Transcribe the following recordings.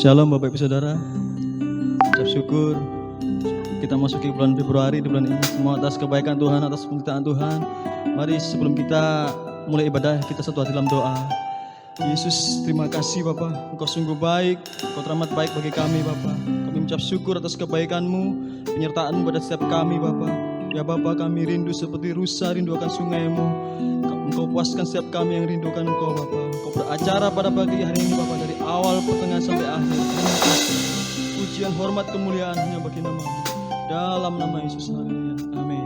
Shalom Bapak Ibu Saudara. Ucap syukur kita masuki bulan Februari, di bulan ini semua atas kebaikan Tuhan, atas penyertaan Tuhan. Mari sebelum kita mulai ibadah, kita satu hati dalam doa. Yesus, terima kasih Bapa, Engkau sungguh baik, Engkau teramat baik bagi kami Bapa. Kami mengucap syukur atas kebaikan-Mu, penyertaan-Mu pada setiap kami Bapa. Ya Bapa, kami rindu seperti rusa rindu akan sungai-Mu. Engkau puaskan setiap kami yang rindukan Engkau Bapa. Engkau beracara pada pagi hari ini Bapa, dari awal pertengahan sampai akhir. Terima kasih. Pujian, hormat, kemuliaan hanya bagi nama-Mu. Dalam nama Yesus, haleluya. Amin.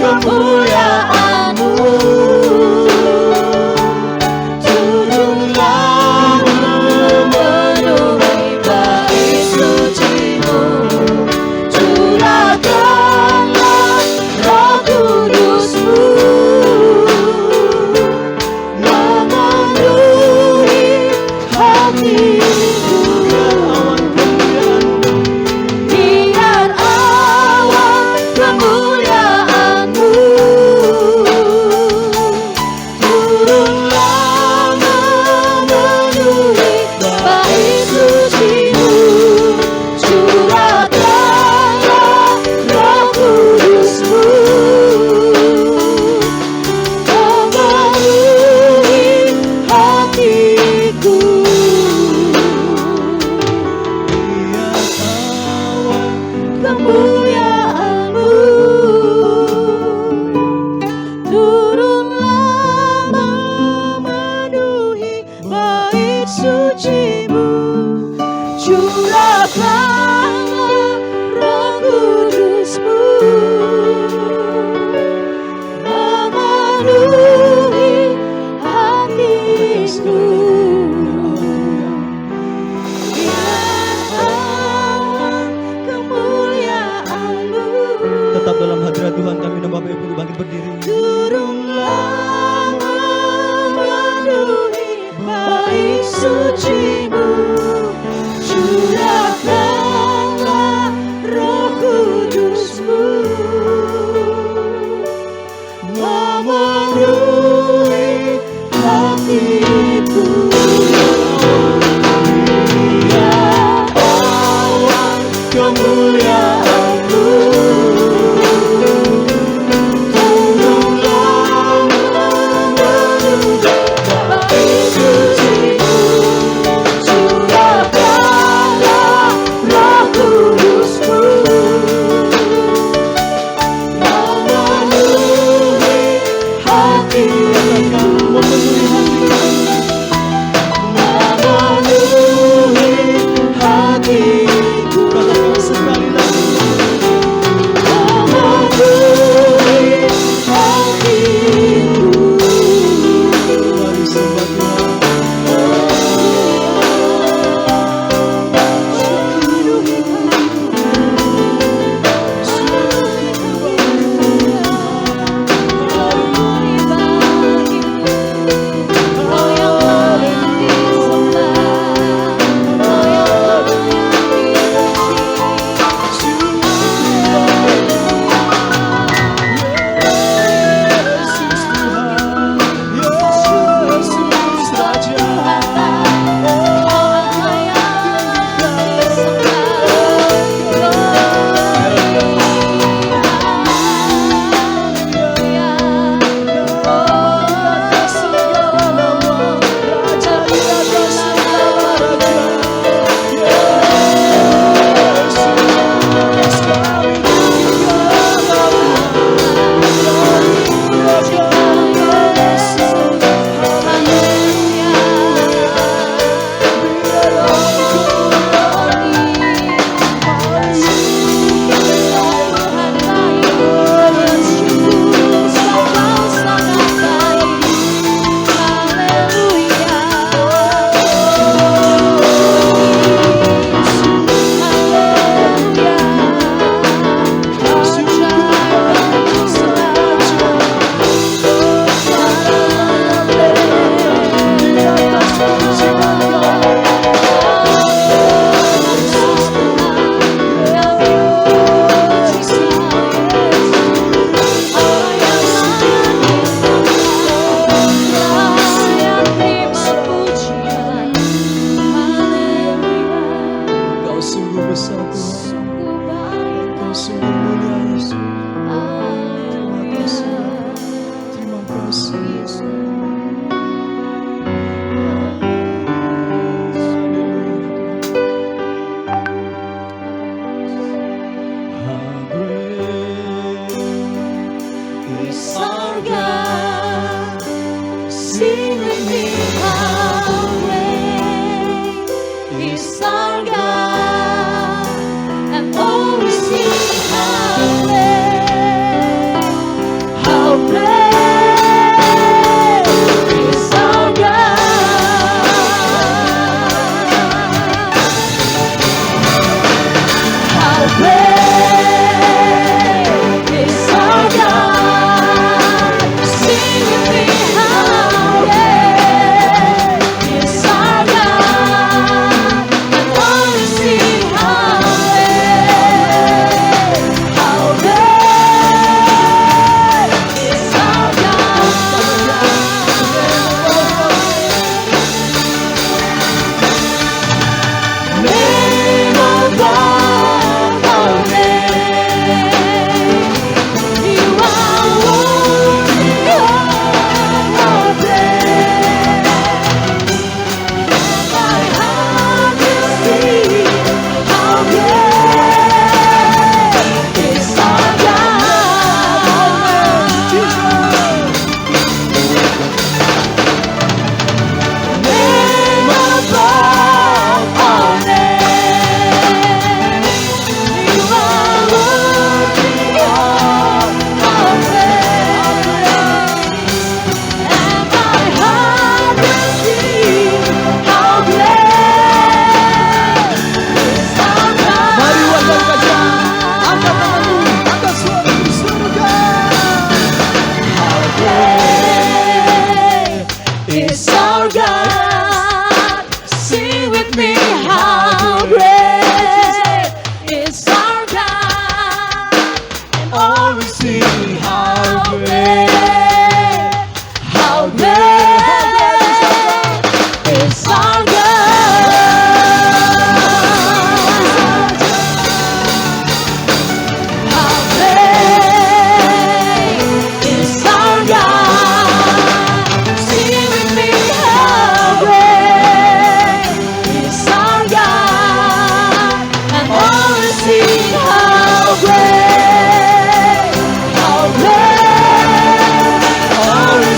Kemuliaan-Mu memenuhi hatiku. Tetap dalam hadirat Tuhan kami dan Bapak Ibu bangkit berdiri. Turunlah memenuhi bait suci-Mu, curahkanlah Roh Kudus-Mu, memenuhi hatiku. Ya awan kemuliaan-Mu,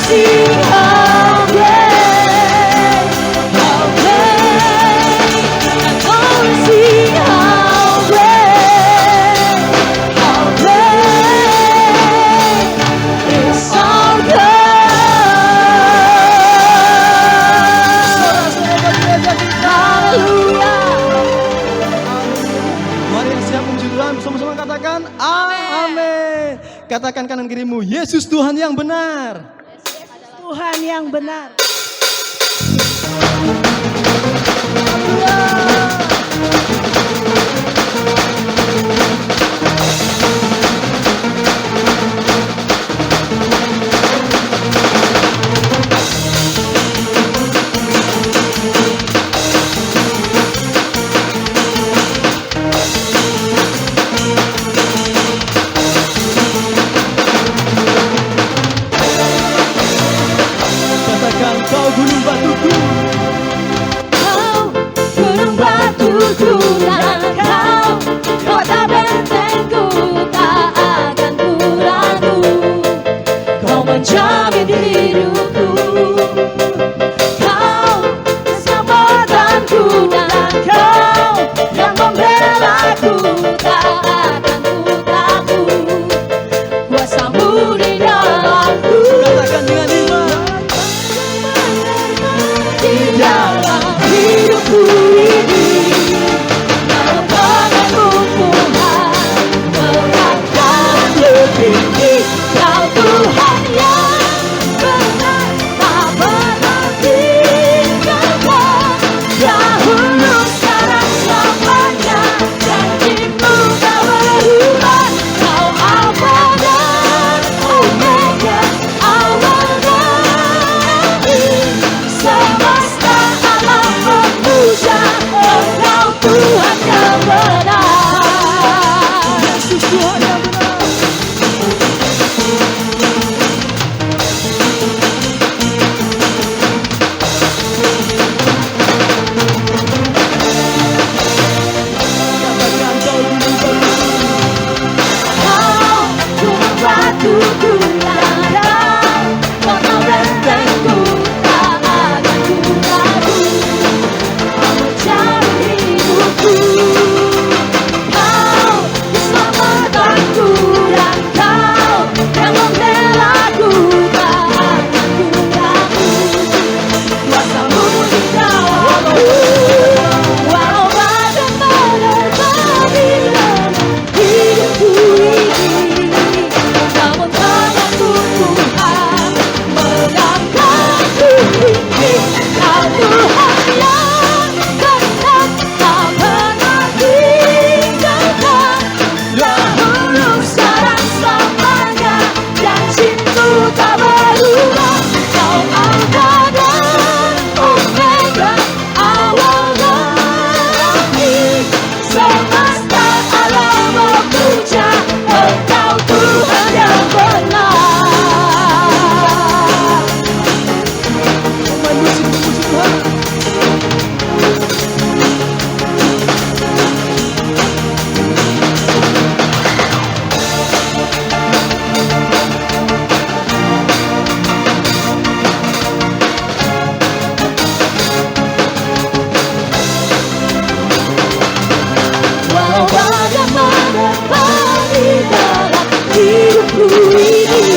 sing how great, how great. I wanna sing how great, how great is our God. Hallelujah. Mari yang siap memuji Tuhan bersama-sama katakan amin. Katakan kanan kirimu, Yesus Tuhan yang benar. Tuhan yang benar. Katakan kau gunung batuku. Kau gunung batuku dan kau kota bentengku, tak akan ku ragu. Kau menjamin hidupku. Kau keselamatanku dan kau yang membelaku, tak akan ku takut. Kuasamu di dalamku. Katakan dengan iman. Di dalam hidupku ini, dalam tanganmu Tuhan, mengangkatku tinggi. Kau Tuhan yang benar, tak pernah tinggalkan. Dahulu, sekarang, selamanya, janjimu tak berubah. Kau Alfa dan Omega, awal dan akhir. Semesta alam memuja Engkau Tuhan yang benar. Yesus Tuhan yang benar. Katakan kau gunung batuku. Kau gunung batuku dan kau kota bentengku, tak akan ku ragu. Kau menjamin hidupku. Kau keselamatanku dan kau yang membelaku, tak akan ku ragu. Kuasamu di dalamku. Walau badai menerbangi hidupku ini, namun tanganmu Tuhan mengangkatku tinggi. Kau Tuhan yang benar, tak pernah tinggalkan. Dahulu, sekarang, selamanya, janjimu tak berubah. Kau Alfa dan Omega, awal dan akhir. Semesta alam memuja Engkau Tuhan yang benar. Memuji Tuhan. Walau badai menerbangi dalam hidupku ini,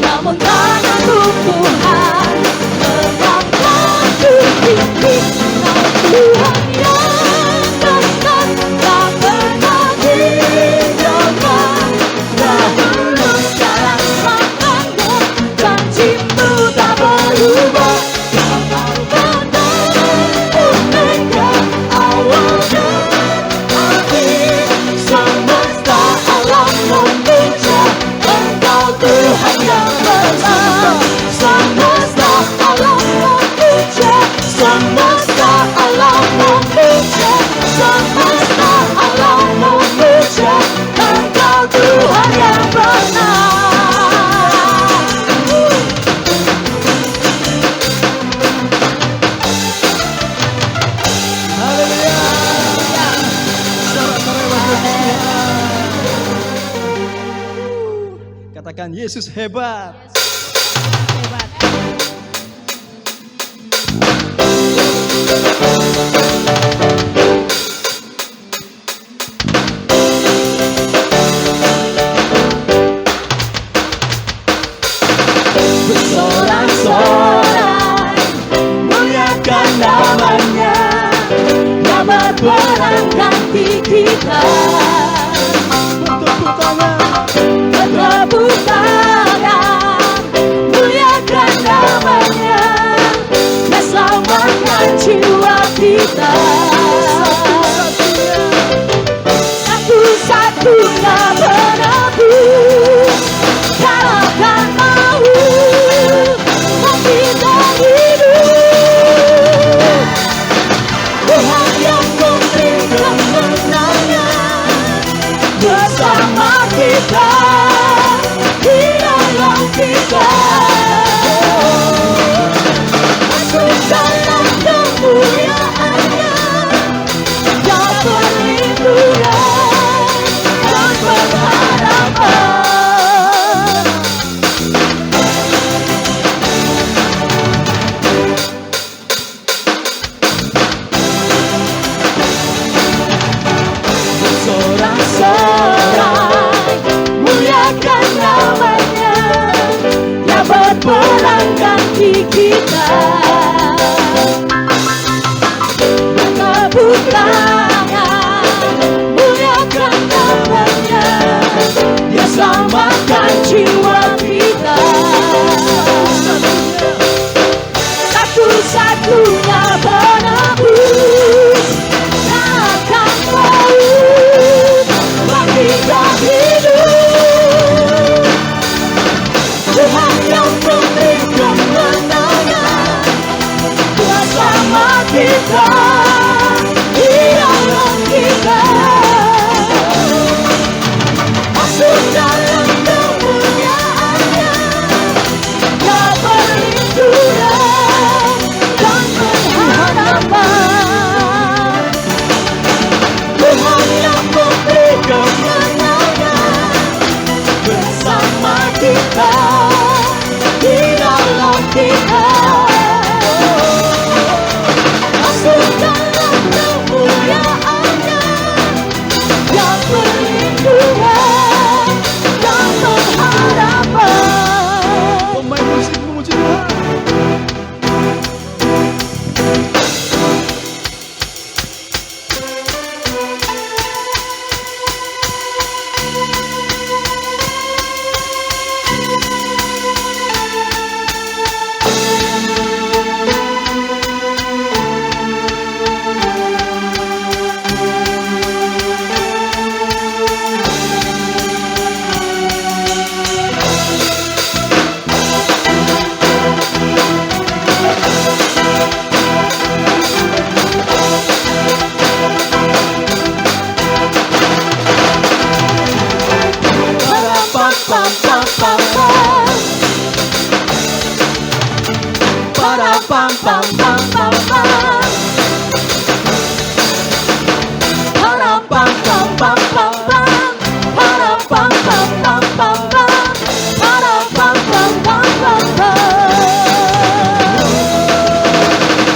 namun tanganmu Tuhan mengangkatku tinggi. Kau Tuhan yang benar, tak pernah tinggalkan. Dahulu, sekarang, selamanya, janjimu tak berubah. Kau Alfa dan Omega, awal dan akhir. Semesta alam memuja Engkau Tuhan yang benar. Semesta alam memuja, semesta alam memuja, semesta alam memuja Engkau Tuhan yang benar. Haleluya. Sorak-sorai bagi Yesus Tuhan. Katakan Yesus hebat. Bersorak-sorai muliakan namanya, yang berperang ganti kita. Bertepuk tangan. Bertepuk tangan muliakan namanya, yang selamatkan jiwa kita. Satu-satunya penebus kalahkan maut, mati dan hidup. Tuhan yang memberi kemenangan bersama kita, di dalam kita. Masuk dalam kemuliaannya, yang perlindungan dan pengharapan. Sorak-sorai muliakan namanya, yang berperang ganti kita. Bertepuk tangan muliakan namanya, yang selamatkan jiwa kita. Satu-satunya penebus takkan maut, mati dan hidup. Tuhan yang memberi kemenangan bersama kita, di dalam kita. Masuk dalam kemuliaannya, yang perlindungan dan pengharapan. Tuhan yang memberi kemenangan bersama kita, di dalam kita. Masuk dalam kemuliaannya, yang perlindungan dan pengharapan. Pemain musik memuji Tuhan.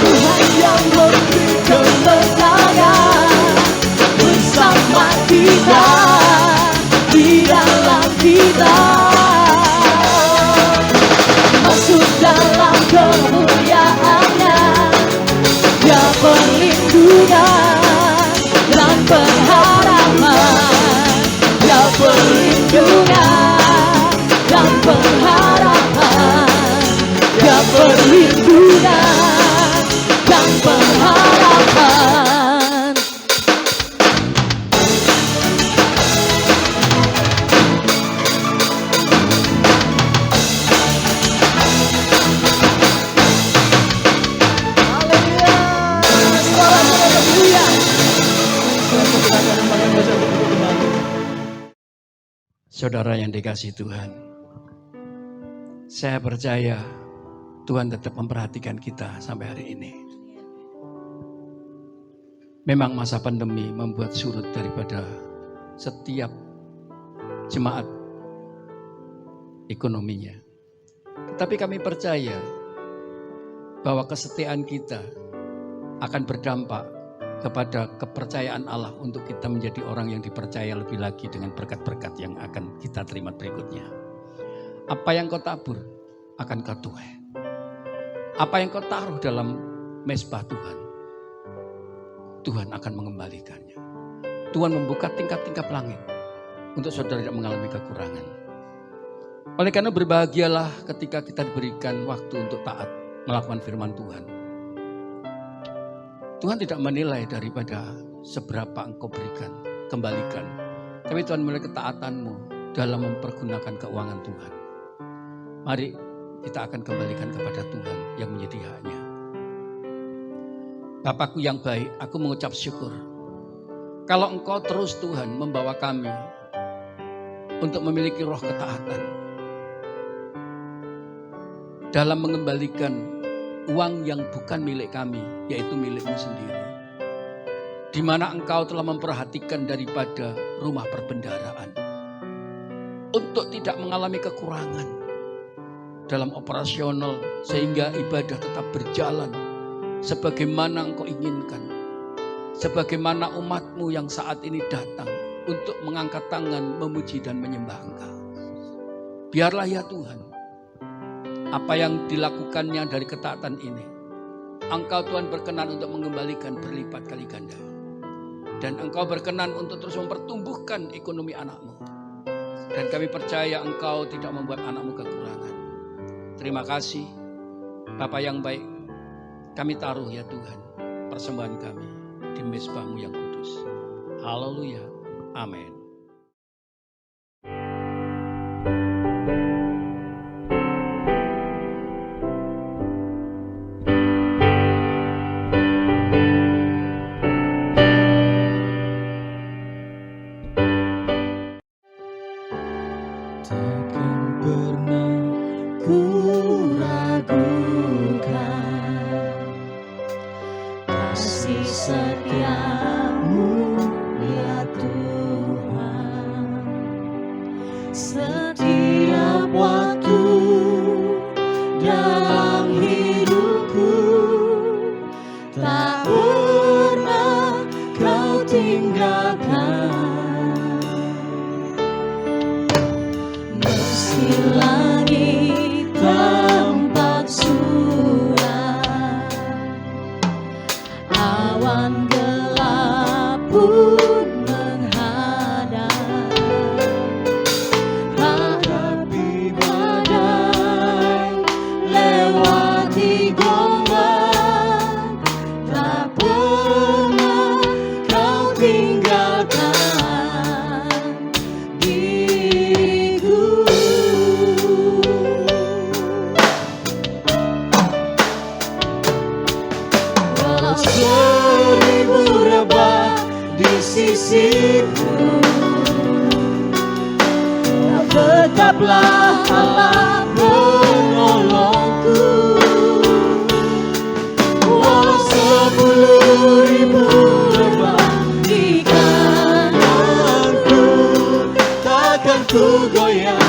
Tuhan yang memberi kemenangan bersama kita, di dalam kita. Masuk dalam kemuliaannya, yang perlindungan dan pengharapan, yang perlindungan dan pengharapan, yang perlindungan dan pengharapan. Saudara yang dikasihi Tuhan, saya percaya Tuhan tetap memperhatikan kita sampai hari ini. Memang masa pandemi membuat surut daripada setiap jemaat ekonominya. Tapi kami percaya bahwa kesetiaan kita akan berdampak kepada kepercayaan Allah untuk kita menjadi orang yang dipercaya lebih lagi dengan berkat-berkat yang akan kita terima berikutnya. Apa yang kau tabur akan kau tuai. Apa yang kau taruh dalam mezbah Tuhan, Tuhan akan mengembalikannya. Tuhan membuka tingkap-tingkap langit untuk saudara tidak mengalami kekurangan. Oleh karena berbahagialah ketika kita diberikan waktu untuk taat melakukan firman Tuhan. Tuhan tidak menilai daripada seberapa engkau berikan, kembalikan. Tapi Tuhan menilai ketaatanmu dalam mempergunakan keuangan Tuhan. Mari kita akan kembalikan kepada Tuhan yang menjadi haknya. Bapakku yang baik, aku mengucap syukur. Kalau engkau terus Tuhan membawa kami untuk memiliki roh ketaatan. Dalam mengembalikan uang yang bukan milik kami, yaitu milikmu sendiri. Di mana engkau telah memperhatikan daripada rumah perbendaharaan. Untuk tidak mengalami kekurangan dalam operasional, sehingga ibadah tetap berjalan sebagaimana engkau inginkan. Sebagaimana umatmu yang saat ini datang untuk mengangkat tangan, memuji dan menyembah engkau. Biarlah ya Tuhan, apa yang dilakukannya dari ketaatan ini, engkau Tuhan berkenan untuk mengembalikan berlipat kali ganda. Dan engkau berkenan untuk terus mempertumbuhkan ekonomi anakmu. Dan kami percaya engkau tidak membuat anakmu kekurangan. Terima kasih Bapa yang baik. Kami taruh ya Tuhan persembahan kami di mezbahmu yang kudus. Haleluya. Amin. Takkan pernah ku ragukan kasih setiamu ya Tuhan. Setiap waktu dalam hidupku tak pernah kau tinggalkan. Meski langit tampak suram, awan gelap pun menghadap, hadapi badai, lewati gelombang, tak pernah kau tinggalkan diriku. Walau seribu rebah di sisiku, tetaplah Allah penolongku. Walau 10.000 rebah di kananku, takkan ku goyah,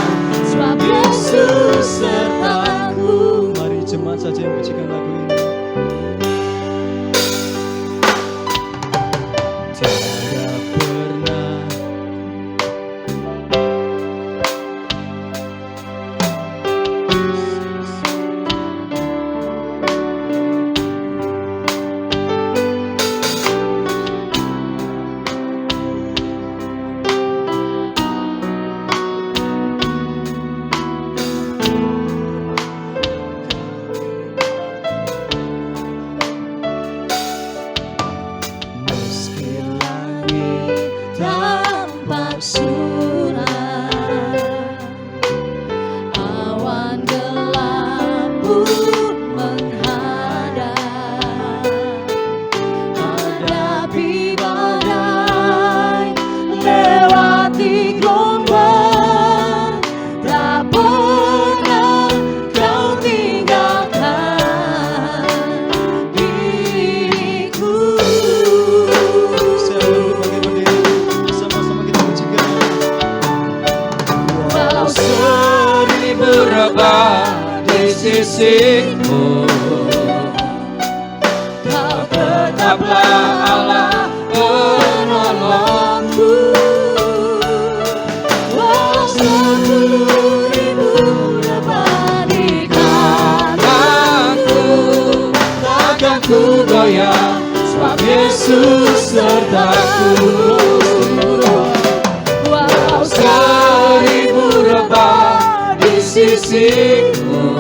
sebab Yesus sertaku. Mari jemaat saja yang pujikan lagu ini. Tiada pernah meski langit tampak suram, awan gelap pun menghadap, hadapi badai, lewati gelombang, tak pernah kau tinggalkan diriku. Saya bagi berdiri, sama-sama kita pujikan. Walau 1000 rebah di sisiku. Kau Tetaplah Allah penolongku. walau 10.000 berbandingkan Aku takkan ku goyah, sebab Yesus sertaku. walau 1000 rebah di sisiku,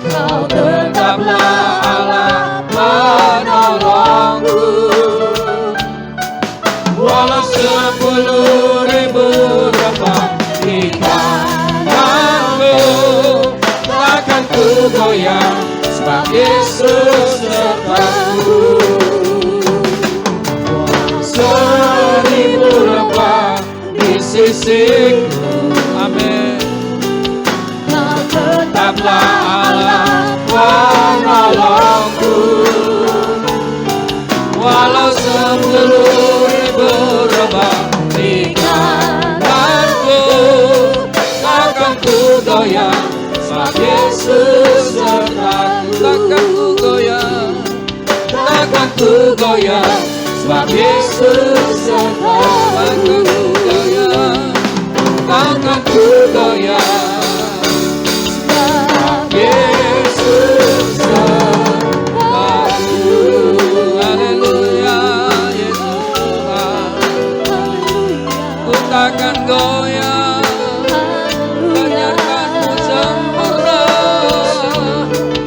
kau tetaplah Allah menolongku. Walau 10.000 rebah di kananku, takkan ku goyah, sebab Yesus sertaku. 1000 rebah di sisiku, amin. kau Tetaplah Allah penolongku. Walau 10.000 rebah di kananku, takkan ku goyah, sebab Yesus sertaku. Takkan ku goyah, takkan ku goyah, sebab Yesus sertaku. Takkan ku goyah, takkan ku goyah, sebab Yesus sertaku. Haleluya, Yesus Tuhan. Ku takkan goyah, penyertaanmu sempurna.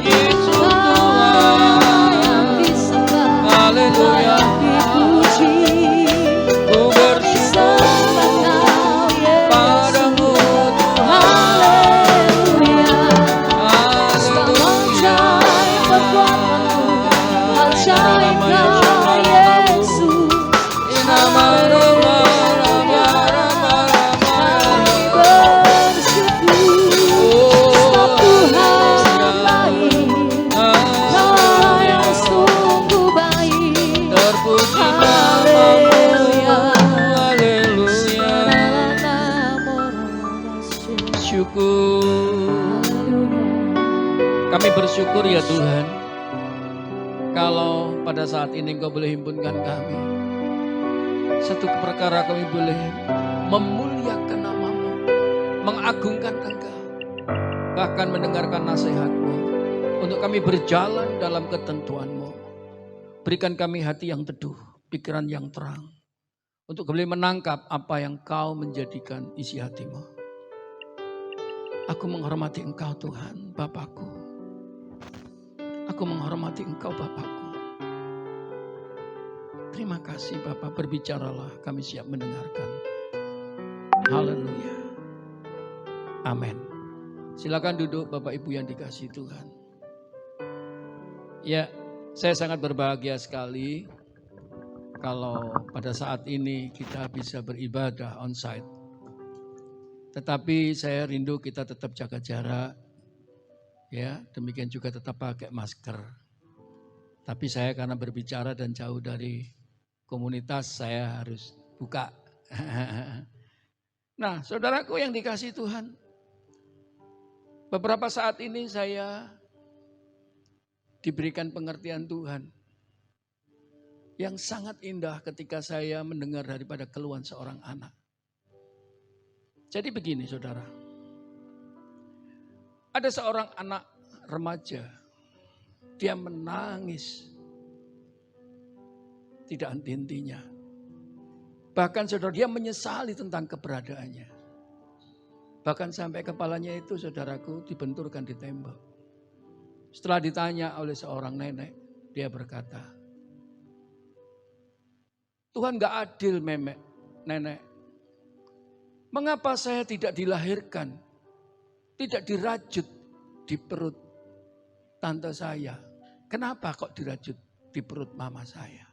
Yesus Tuhan. Haleluya. Ku bersyukur padamu Kami bersyukur ya Tuhan, kalau pada saat ini Engkau boleh himpunkan kami. Satu perkara kami boleh memuliakan nama-Mu, mengagungkan Engkau, bahkan mendengarkan nasihat-Mu, untuk kami berjalan dalam ketentuan-Mu. Berikan kami hati yang teduh, pikiran yang terang, untuk boleh menangkap apa yang Kau menjadikan isi hati-Mu. Aku menghormati Engkau Tuhan, Bapakku. Aku menghormati Engkau Bapakku. Terima kasih Bapak, berbicaralah, kami siap mendengarkan. Haleluya. Amin. Silakan duduk Bapak Ibu yang dikasihi Tuhan. Ya, saya sangat berbahagia sekali kalau pada saat ini kita bisa beribadah onsite. Tetapi saya rindu kita tetap jaga jarak. Ya, demikian juga tetap pakai masker. Tapi saya karena berbicara dan jauh dari komunitas, saya harus buka. Nah, saudaraku yang dikasihi Tuhan, beberapa saat ini saya diberikan pengertian Tuhan yang sangat indah ketika saya mendengar daripada keluhan seorang anak. Jadi begini saudara. Ada seorang anak remaja, dia menangis, tidak henti-hentinya. Bahkan saudara, dia menyesali tentang keberadaannya. Bahkan sampai kepalanya itu saudaraku dibenturkan di tembok. Setelah ditanya oleh seorang nenek, dia berkata, Tuhan gak adil nenek. Mengapa saya tidak dilahirkan? Tidak dirajut di perut tante saya. Kenapa kok dirajut di perut mama saya?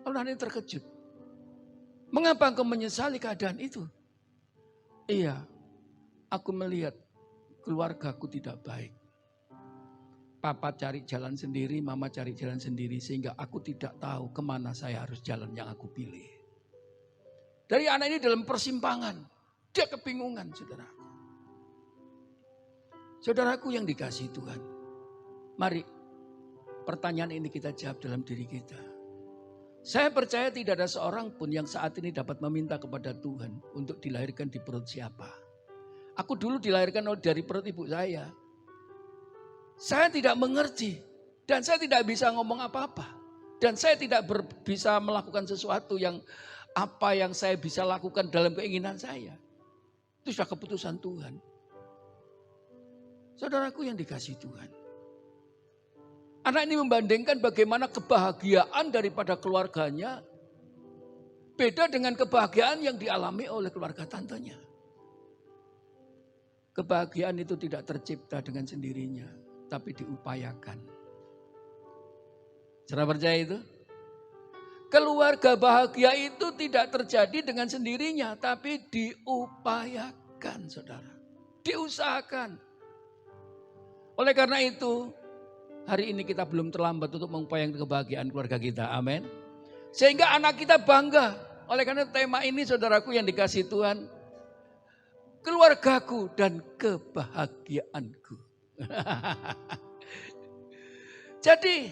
Lalu Nani terkejut. Mengapa engkau menyesali keadaan itu? Iya, aku melihat keluargaku tidak baik. Papa cari jalan sendiri, mama cari jalan sendiri. Sehingga aku tidak tahu kemana saya harus jalan yang aku pilih. Dari anak ini dalam persimpangan. Dia kebingungan saudara. Saudaraku yang dikasihi Tuhan, mari pertanyaan ini kita jawab dalam diri kita. Saya percaya tidak ada seorang pun yang saat ini dapat meminta kepada Tuhan untuk dilahirkan di perut siapa. Aku dulu dilahirkan dari perut ibu saya. Saya tidak mengerti dan saya tidak bisa ngomong apa-apa. Dan saya tidak bisa melakukan sesuatu yang apa yang saya bisa lakukan dalam keinginan saya. Itu sudah keputusan Tuhan. Saudaraku yang dikasihi Tuhan. Anak ini membandingkan bagaimana kebahagiaan daripada keluarganya beda dengan kebahagiaan yang dialami oleh keluarga tantenya. Kebahagiaan itu tidak tercipta dengan sendirinya, tapi diupayakan. Saudara percaya itu? Keluarga bahagia itu tidak terjadi dengan sendirinya, tapi diupayakan, saudara. Diusahakan. Oleh karena itu, hari ini kita belum terlambat untuk mengupayakan kebahagiaan keluarga kita. Amin. Sehingga anak kita bangga. Oleh karena tema ini saudaraku yang dikasihi Tuhan. Keluargaku dan kebahagiaanku. Jadi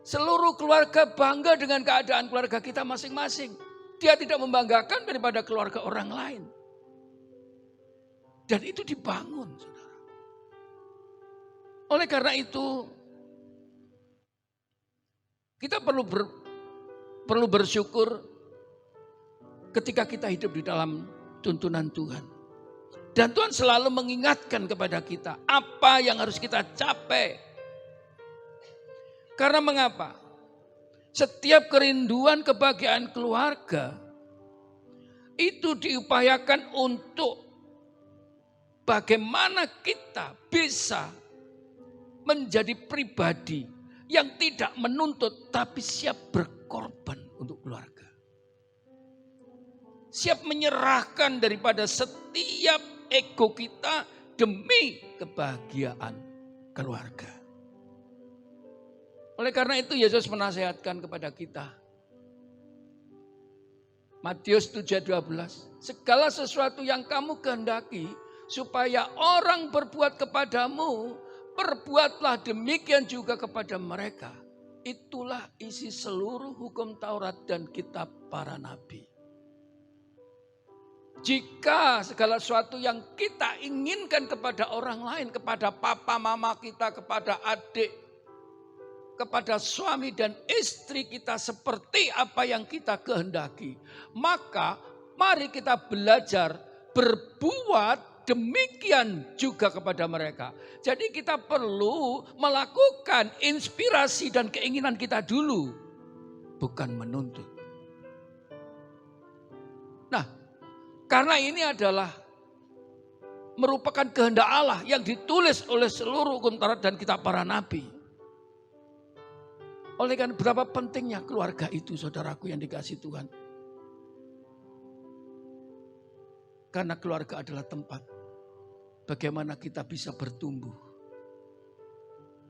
seluruh keluarga bangga dengan keadaan keluarga kita masing-masing. Dia tidak membanggakan daripada keluarga orang lain. Dan itu dibangun, saudara. Oleh karena itu, kita perlu bersyukur ketika kita hidup di dalam tuntunan Tuhan. Dan Tuhan selalu mengingatkan kepada kita apa yang harus kita capai. Karena mengapa? Setiap kerinduan kebahagiaan keluarga itu diupayakan untuk bagaimana kita bisa menjadi pribadi yang tidak menuntut tapi siap berkorban untuk keluarga. Siap menyerahkan daripada setiap ego kita demi kebahagiaan keluarga. Oleh karena itu Yesus menasihatkan kepada kita. Matius 7:12. Segala sesuatu yang kamu kehendaki supaya orang berbuat kepadamu, perbuatlah demikian juga kepada mereka. Itulah isi seluruh hukum Taurat dan kitab para nabi. Jika segala sesuatu yang kita inginkan kepada orang lain, kepada papa mama kita, kepada adik, kepada suami dan istri kita seperti apa yang kita kehendaki, maka mari kita belajar berbuat demikian juga kepada mereka. Jadi kita perlu melakukan inspirasi dan keinginan kita dulu, bukan menuntut. Nah, karena ini adalah merupakan kehendak Allah yang ditulis oleh seluruh hukum Taurat dan kitab para nabi. Oleh karena berapa pentingnya keluarga itu, saudaraku yang dikasihi Tuhan. Karena keluarga adalah tempat bagaimana kita bisa bertumbuh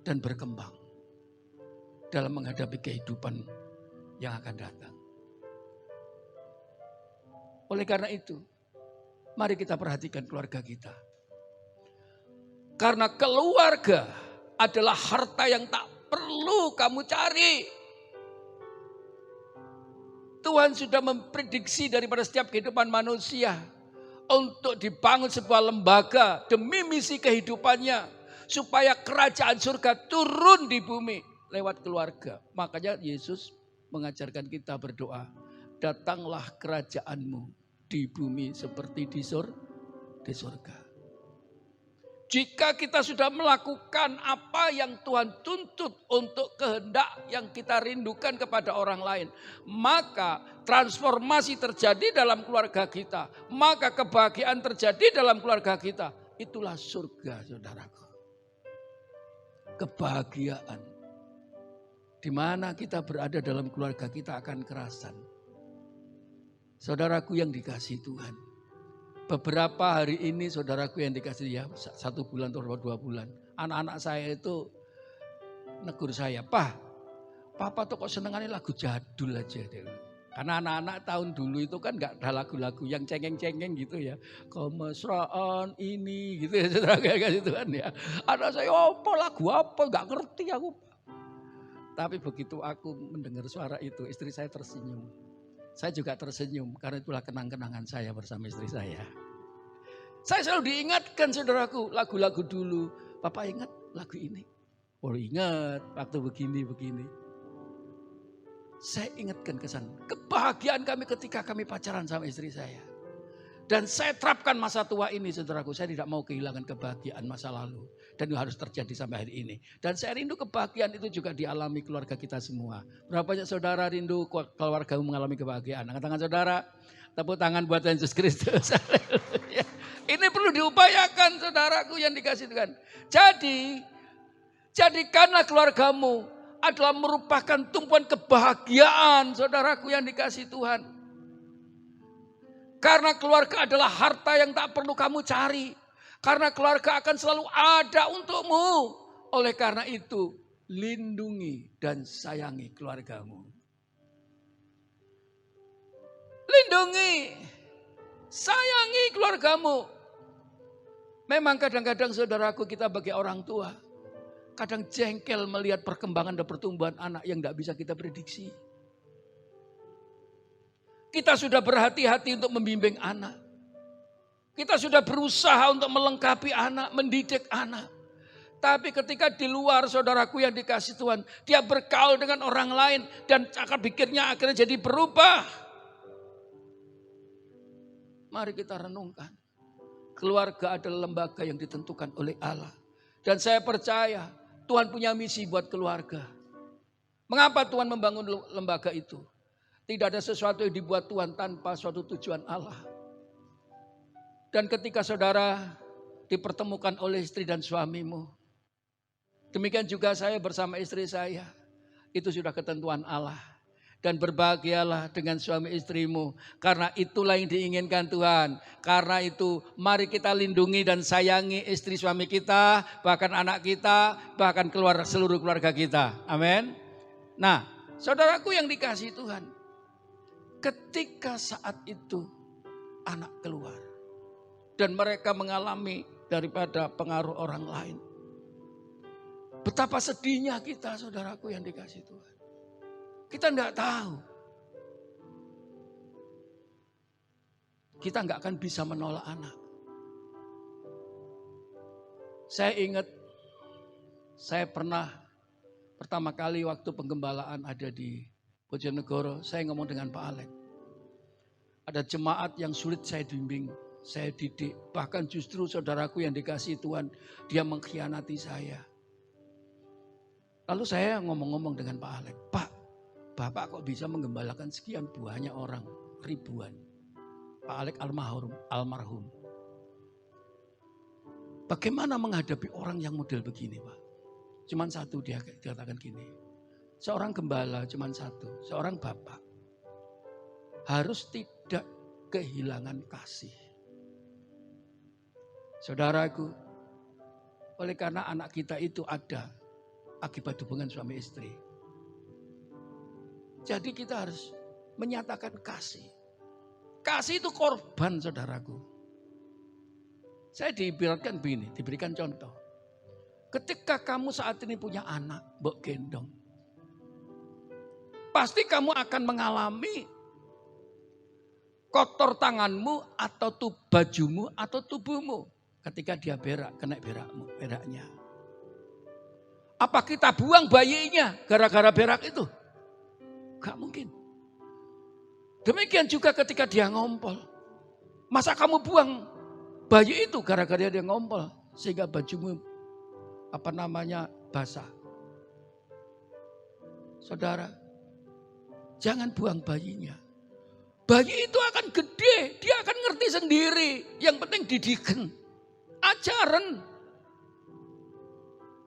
dan berkembang dalam menghadapi kehidupan yang akan datang. Oleh karena itu, mari kita perhatikan keluarga kita. Karena keluarga adalah harta yang tak perlu kamu cari. Tuhan sudah memprediksi daripada setiap kehidupan manusia untuk dibangun sebuah lembaga demi misi kehidupannya, supaya kerajaan surga turun di bumi lewat keluarga. Makanya Yesus mengajarkan kita berdoa, datanglah kerajaanmu di bumi seperti di surga. Jika kita sudah melakukan apa yang Tuhan tuntut untuk kehendak yang kita rindukan kepada orang lain, maka transformasi terjadi dalam keluarga kita, maka kebahagiaan terjadi dalam keluarga kita. Itulah surga, saudaraku. Kebahagiaan. Di mana kita berada dalam keluarga kita akan kerasan. Saudaraku yang dikasihi Tuhan. Beberapa hari ini saudaraku yang dikasih ya 1 bulan atau 2 bulan. Anak-anak saya itu negur saya, Papa tuh kok senengannya lagu jadul aja. Karena anak-anak tahun dulu itu kan nggak ada lagu-lagu yang cengeng-cengeng gitu ya. Kemesraan ini gitu ya saudara kayak gitu kan ya. Ada saya apa lagu apa nggak ngerti aku. Tapi begitu aku mendengar suara itu istri saya tersenyum. Saya juga tersenyum karena itulah kenang-kenangan saya bersama istri saya. Saya selalu diingatkan saudaraku lagu-lagu dulu. Bapak ingat lagu ini? Oh ingat waktu begini-begini. Saya ingatkan kesan kebahagiaan kami ketika kami pacaran sama istri saya. Dan saya terapkan masa tua ini saudaraku. Saya tidak mau kehilangan kebahagiaan masa lalu. Dan itu harus terjadi sampai hari ini. Dan saya rindu kebahagiaan itu juga dialami keluarga kita semua. Berapa banyak saudara rindu keluarga mengalami kebahagiaan. Angkat tangan saudara. Tepuk tangan buat Yesus Kristus. Ini perlu diupayakan saudaraku yang dikasih Tuhan. Jadi, jadikanlah keluargamu adalah merupakan tumpuan kebahagiaan saudaraku yang dikasih Tuhan. Karena keluarga adalah harta yang tak perlu kamu cari. Karena keluarga akan selalu ada untukmu. Oleh karena itu, lindungi dan sayangi keluargamu. Lindungi, sayangi keluargamu. Memang kadang-kadang saudaraku kita bagi orang tua. Kadang jengkel melihat perkembangan dan pertumbuhan anak yang tidak bisa kita prediksi. Kita sudah berhati-hati untuk membimbing anak. Kita sudah berusaha untuk melengkapi anak, mendidik anak. Tapi ketika di luar saudaraku yang dikasih Tuhan, dia bergaul dengan orang lain dan cara pikirnya akhirnya jadi berubah. Mari kita renungkan. Keluarga adalah lembaga yang ditentukan oleh Allah. Dan saya percaya Tuhan punya misi buat keluarga. Mengapa Tuhan membangun lembaga itu? Tidak ada sesuatu yang dibuat Tuhan tanpa suatu tujuan Allah. Dan ketika saudara dipertemukan oleh istri dan suamimu. Demikian juga saya bersama istri saya. Itu sudah ketentuan Allah. Dan berbahagialah dengan suami istrimu. Karena itulah yang diinginkan Tuhan. Karena itu mari kita lindungi dan sayangi istri suami kita. Bahkan anak kita. Bahkan seluruh keluarga kita. Amin. Nah saudaraku yang dikasihi Tuhan. Ketika saat itu anak keluar. Dan mereka mengalami daripada pengaruh orang lain. Betapa sedihnya kita saudaraku yang dikasihi Tuhan. Kita enggak tahu. Kita enggak akan bisa menolak anak. Saya ingat, saya pernah pertama kali waktu penggembalaan ada di Bojonegoro, saya ngomong dengan Pak Alek. Ada jemaat yang sulit saya bimbing, saya didik. Bahkan justru saudaraku yang dikasihi Tuhan, dia mengkhianati saya. Lalu saya ngomong-ngomong dengan Pak Alek, Pak, Bapak kok bisa menggembalakan sekian banyak orang, ribuan. Pak Alek almarhum. Bagaimana menghadapi orang yang model begini Pak? Cuman satu dia katakan gini. Seorang gembala cuman satu, seorang bapak. Harus tidak kehilangan kasih. Saudaraku, oleh karena anak kita itu ada akibat hubungan suami istri. Jadi kita harus menyatakan kasih. Kasih itu korban saudaraku. Saya diibaratkan begini, diberikan contoh. Ketika kamu saat ini punya anak, mbok gendong. Pasti kamu akan mengalami kotor tanganmu atau bajumu atau tubuhmu. Ketika dia berak, kena beraknya. Apa kita buang bayinya gara-gara berak itu? Gak mungkin. Demikian juga ketika dia ngompol. Masa kamu buang bayi itu gara-gara dia ngompol. Sehingga bajumu basah. Saudara, jangan buang bayinya. Bayi itu akan gede, dia akan ngerti sendiri. Yang penting didikan, ajaran.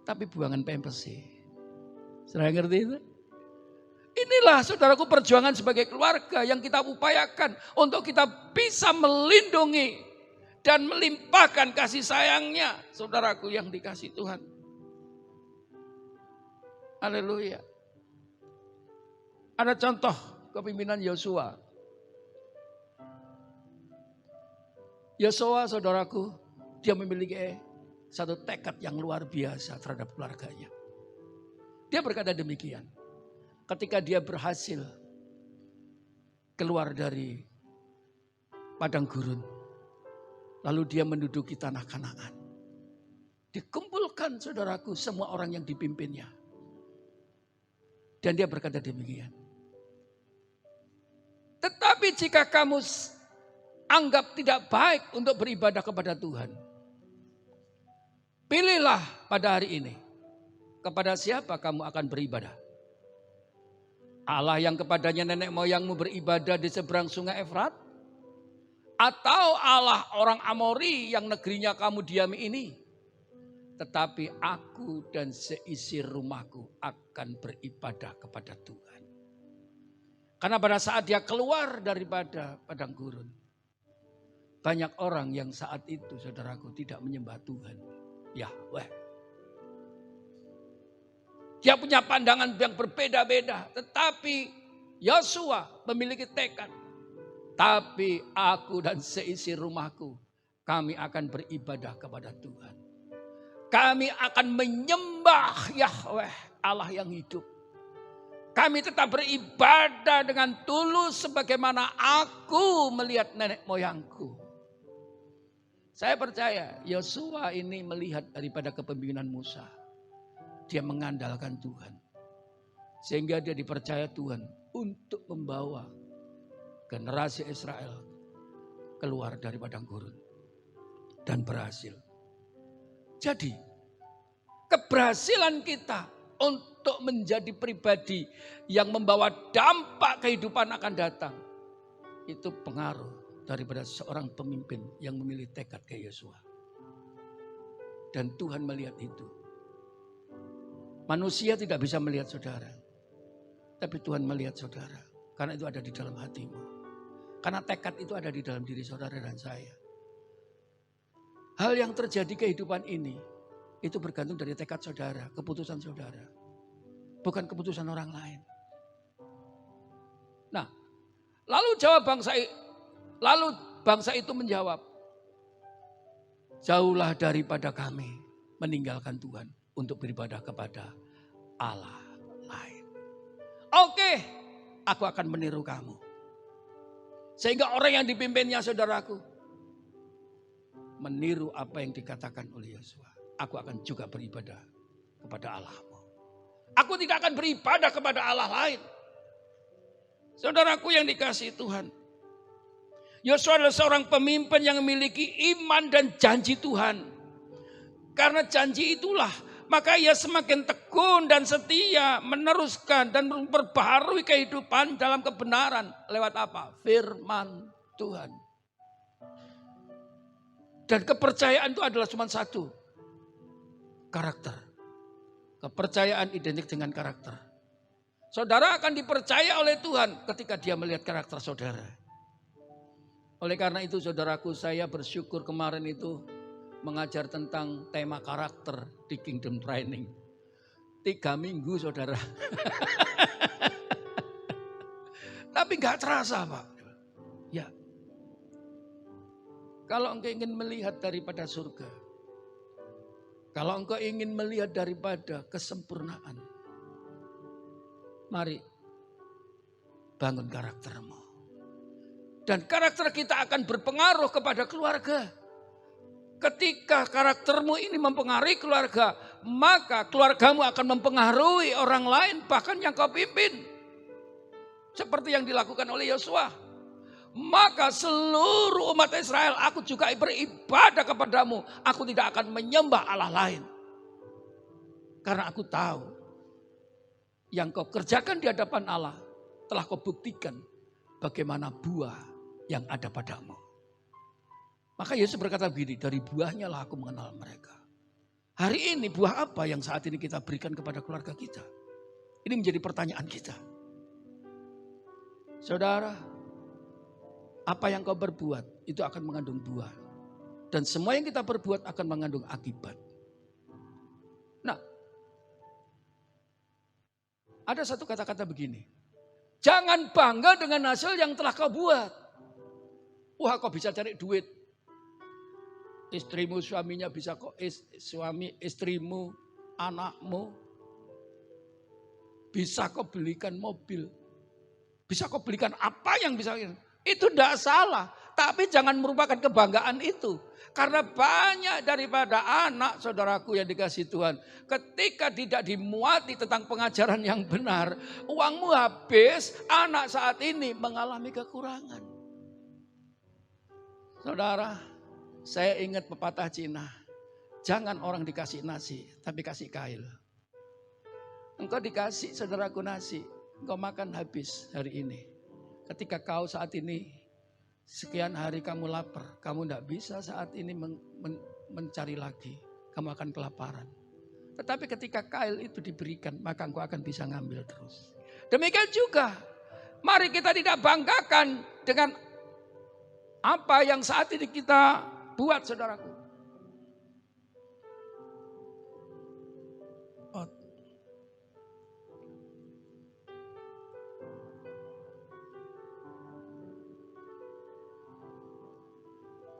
Tapi buangan pampers sih. Saudara ngerti itu? Inilah saudaraku perjuangan sebagai keluarga yang kita upayakan untuk kita bisa melindungi dan melimpahkan kasih sayangnya saudaraku yang dikasih Tuhan. Haleluya. Ada contoh kepimpinan Yosua. Yosua, saudaraku, dia memiliki satu tekad yang luar biasa terhadap keluarganya. Dia berkata demikian, ketika dia berhasil keluar dari padang gurun, lalu dia menduduki tanah Kanaan. Dikumpulkan, saudaraku, semua orang yang dipimpinnya. Dan dia berkata demikian. Tetapi jika kamu anggap tidak baik untuk beribadah kepada Tuhan, pilihlah pada hari ini kepada siapa kamu akan beribadah. Allah yang kepadanya nenek moyangmu beribadah di seberang sungai Efrat? Atau Allah orang Amori yang negerinya kamu diami ini? Tetapi aku dan seisi rumahku akan beribadah kepada Tuhan. Karena pada saat dia keluar daripada padang gurun, banyak orang yang saat itu, saudaraku, tidak menyembah Tuhan. Yahweh. Dia punya pandangan yang berbeda-beda. Tetapi Yosua memiliki tekad. Tapi aku dan seisi rumahku, kami akan beribadah kepada Tuhan. Kami akan menyembah Yahweh, Allah yang hidup. Kami tetap beribadah dengan tulus sebagaimana aku melihat nenek moyangku. Saya percaya Yosua ini melihat daripada kepemimpinan Musa. Dia mengandalkan Tuhan. Sehingga dia dipercaya Tuhan untuk membawa generasi Israel keluar dari padang gurun. Dan berhasil. Jadi keberhasilan kita untuk menjadi pribadi yang membawa dampak kehidupan akan datang. Itu pengaruh daripada seorang pemimpin yang memilih tekad kayak Yosua. Dan Tuhan melihat itu. Manusia tidak bisa melihat saudara. Tapi Tuhan melihat saudara. Karena itu ada di dalam hatimu. Karena tekad itu ada di dalam diri saudara dan saya. Hal yang terjadi kehidupan ini, itu bergantung dari tekad saudara, keputusan saudara. Bukan keputusan orang lain. Nah, lalu bangsa itu menjawab, jauhlah daripada kami meninggalkan Tuhan untuk beribadah kepada Allah lain. Oke, aku akan meniru kamu. Sehingga orang yang dipimpinnya, saudaraku, meniru apa yang dikatakan oleh Yosua. Aku akan juga beribadah kepada Allahmu. Aku tidak akan beribadah kepada Allah lain. Saudaraku yang dikasihi Tuhan. Yosua adalah seorang pemimpin yang memiliki iman dan janji Tuhan. Karena janji itulah, maka ia semakin tekun dan setia meneruskan dan memperbaharui kehidupan dalam kebenaran. Lewat apa? Firman Tuhan. Dan kepercayaan itu adalah cuma satu. Karakter. Kepercayaan identik dengan karakter. Saudara akan dipercaya oleh Tuhan ketika dia melihat karakter saudara. Oleh karena itu saudaraku, saya bersyukur kemarin itu mengajar tentang tema karakter di Kingdom Training. 3 minggu saudara. Tapi gak terasa Pak. Ya. Kalau engkau ingin melihat daripada surga. Kalau engkau ingin melihat daripada kesempurnaan. Mari bangun karaktermu. Dan karakter kita akan berpengaruh kepada keluarga. Ketika karaktermu ini mempengaruhi keluarga, maka keluargamu akan mempengaruhi orang lain, bahkan yang kau pimpin. Seperti yang dilakukan oleh Yosua. Maka seluruh umat Israel, aku juga beribadah kepadamu. Aku tidak akan menyembah Allah lain. Karena aku tahu yang kau kerjakan di hadapan Allah telah kau buktikan bagaimana buah yang ada padamu. Maka Yesus berkata begini, dari buahnya lah aku mengenal mereka. Hari ini buah apa yang saat ini kita berikan kepada keluarga kita? Ini menjadi pertanyaan kita. Saudara, apa yang kau berbuat itu akan mengandung buah. Dan semua yang kita berbuat akan mengandung akibat. Nah, ada satu kata-kata begini. Jangan bangga dengan hasil yang telah kau buat. Wah, kau bisa cari duit. Istrimu, suaminya bisa kok, suami, istrimu, anakmu. Bisa kau belikan mobil. Bisa kau belikan apa yang bisa. Itu tidak salah. Tapi jangan merupakan kebanggaan itu. Karena banyak daripada anak saudaraku yang dikasih Tuhan. Ketika tidak dimuati tentang pengajaran yang benar. Uangmu habis, anak saat ini mengalami kekurangan. Saudara, saya ingat pepatah Cina. Jangan orang dikasih nasi, tapi kasih kail. Engkau dikasih saudaraku nasi, engkau makan habis hari ini. Ketika kau saat ini, sekian hari kamu lapar, kamu tidak bisa saat ini mencari lagi. Kamu akan kelaparan. Tetapi ketika kail itu diberikan, maka engkau akan bisa ngambil terus. Demikian juga, mari kita tidak banggakan dengan apa yang saat ini kita buat, saudaraku.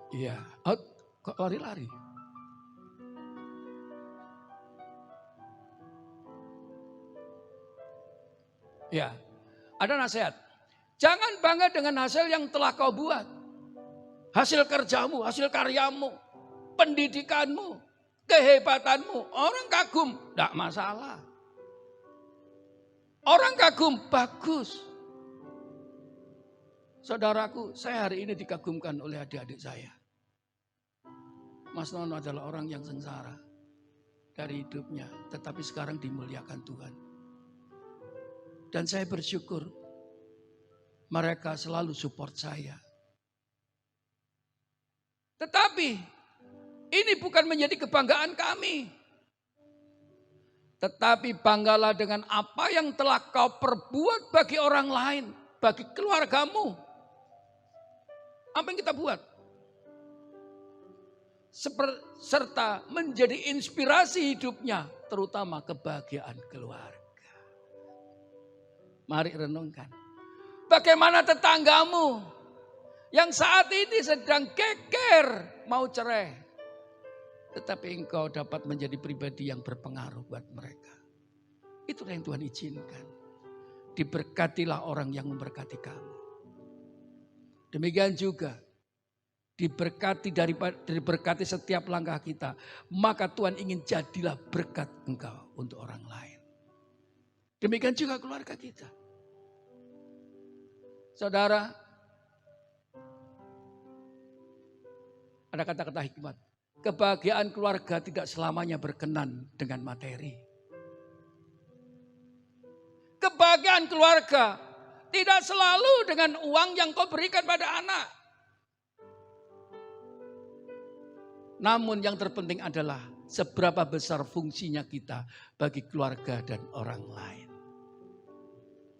Iya, kok lari-lari? Ya, ada nasihat. Jangan bangga dengan hasil yang telah kau buat. Hasil kerjamu, hasil karyamu, pendidikanmu, kehebatanmu. Orang kagum, tidak masalah. Orang kagum, bagus. Saudaraku, saya hari ini dikagumkan oleh adik-adik saya. Mas Nono adalah orang yang sengsara dari hidupnya, tetapi sekarang dimuliakan Tuhan. Dan saya bersyukur mereka selalu support saya. Tetapi ini bukan menjadi kebanggaan kami. Tetapi banggalah dengan apa yang telah kau perbuat bagi orang lain, bagi keluargamu. Apa yang kita buat? Serta menjadi inspirasi hidupnya, terutama kebahagiaan keluarga. Mari renungkan. Bagaimana tetanggamu yang saat ini sedang geger mau cerai, tetapi engkau dapat menjadi pribadi yang berpengaruh buat mereka. Itulah yang Tuhan izinkan. Diberkatilah orang yang memberkati kamu. Demikian juga diberkati setiap langkah kita. Maka Tuhan ingin jadilah berkat engkau untuk orang lain. Demikian juga keluarga kita. Saudara, ada kata-kata hikmat. Kebahagiaan keluarga tidak selamanya berkenan dengan materi. Kebahagiaan keluarga tidak selalu dengan uang yang kau berikan pada anak. Namun yang terpenting adalah seberapa besar fungsinya kita bagi keluarga dan orang lain.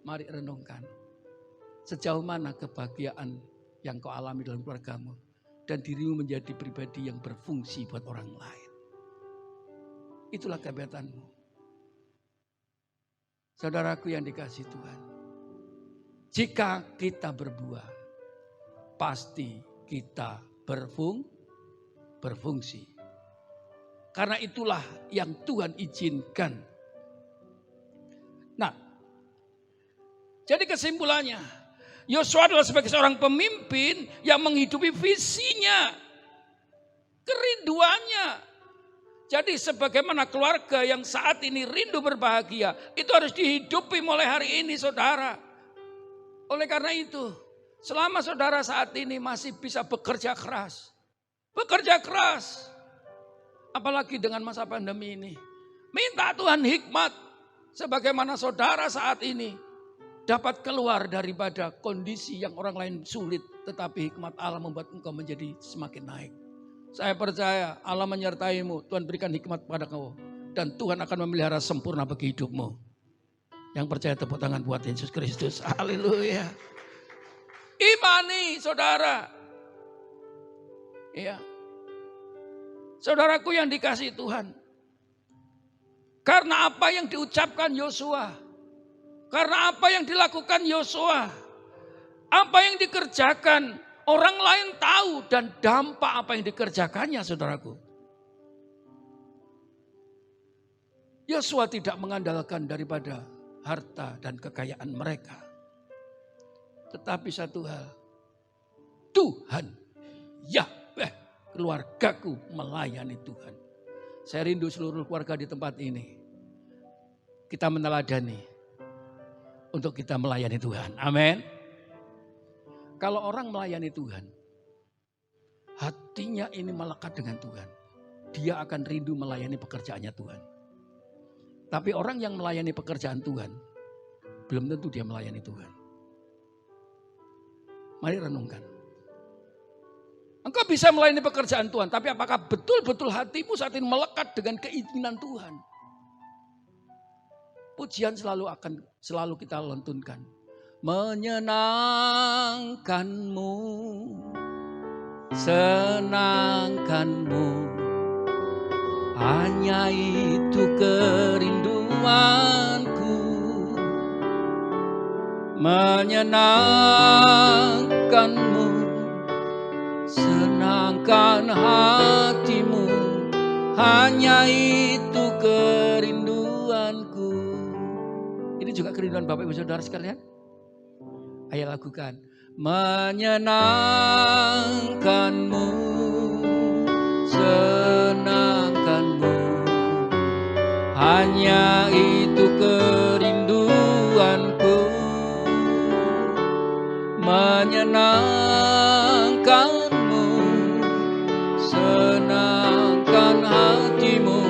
Mari renungkan. Sejauh mana kebahagiaan yang kau alami dalam keluargamu. Dan dirimu menjadi pribadi yang berfungsi buat orang lain. Itulah kehebatanmu. Saudaraku yang dikasihi Tuhan. Jika kita berbuah, pasti kita berfungsi. Karena itulah yang Tuhan izinkan. Nah, jadi kesimpulannya, Yosua adalah sebagai seorang pemimpin yang menghidupi visinya, kerinduannya. Jadi sebagaimana keluarga yang saat ini rindu berbahagia, itu harus dihidupi mulai hari ini, saudara. Oleh karena itu, selama saudara saat ini masih bisa bekerja keras, apalagi dengan masa pandemi ini, minta Tuhan hikmat, sebagaimana saudara saat ini dapat keluar daripada kondisi yang orang lain sulit, tetapi hikmat Allah membuat engkau menjadi semakin naik. Saya percaya Allah menyertaimu, Tuhan berikan hikmat pada kau, dan Tuhan akan memelihara sempurna bagi hidupmu. Yang percaya tepuk tangan buat Yesus Kristus. Haleluya. Imani saudara. Ya. Saudaraku yang dikasihi Tuhan. Karena apa yang diucapkan Yosua. Karena apa yang dilakukan Yosua, apa yang dikerjakan, orang lain tahu dan dampak apa yang dikerjakannya, saudaraku. Yosua tidak mengandalkan daripada harta dan kekayaan mereka. Tetapi satu hal, Tuhan, Yahweh, keluargaku melayani Tuhan. Saya rindu seluruh keluarga di tempat ini. Kita meneladani untuk kita melayani Tuhan. Amin. Kalau orang melayani Tuhan, hatinya ini melekat dengan Tuhan. Dia akan rindu melayani pekerjaannya Tuhan. Tapi orang yang melayani pekerjaan Tuhan, belum tentu dia melayani Tuhan. Mari renungkan. Engkau bisa melayani pekerjaan Tuhan, tapi apakah betul-betul hatimu saat ini melekat dengan keinginan Tuhan? Pujian selalu kita lantunkan. Menyenangkanmu, senangkanmu, hanya itu kerinduanku. Menyenangkanmu, senangkan hatimu, hanya itu kerinduanku. Ini juga kerinduan Bapak Ibu Saudara sekalian. Ayo lakukan. Menyenangkanmu, senangkanmu, hanya itu kerinduanku. Menyenangkanmu, senangkan hatimu,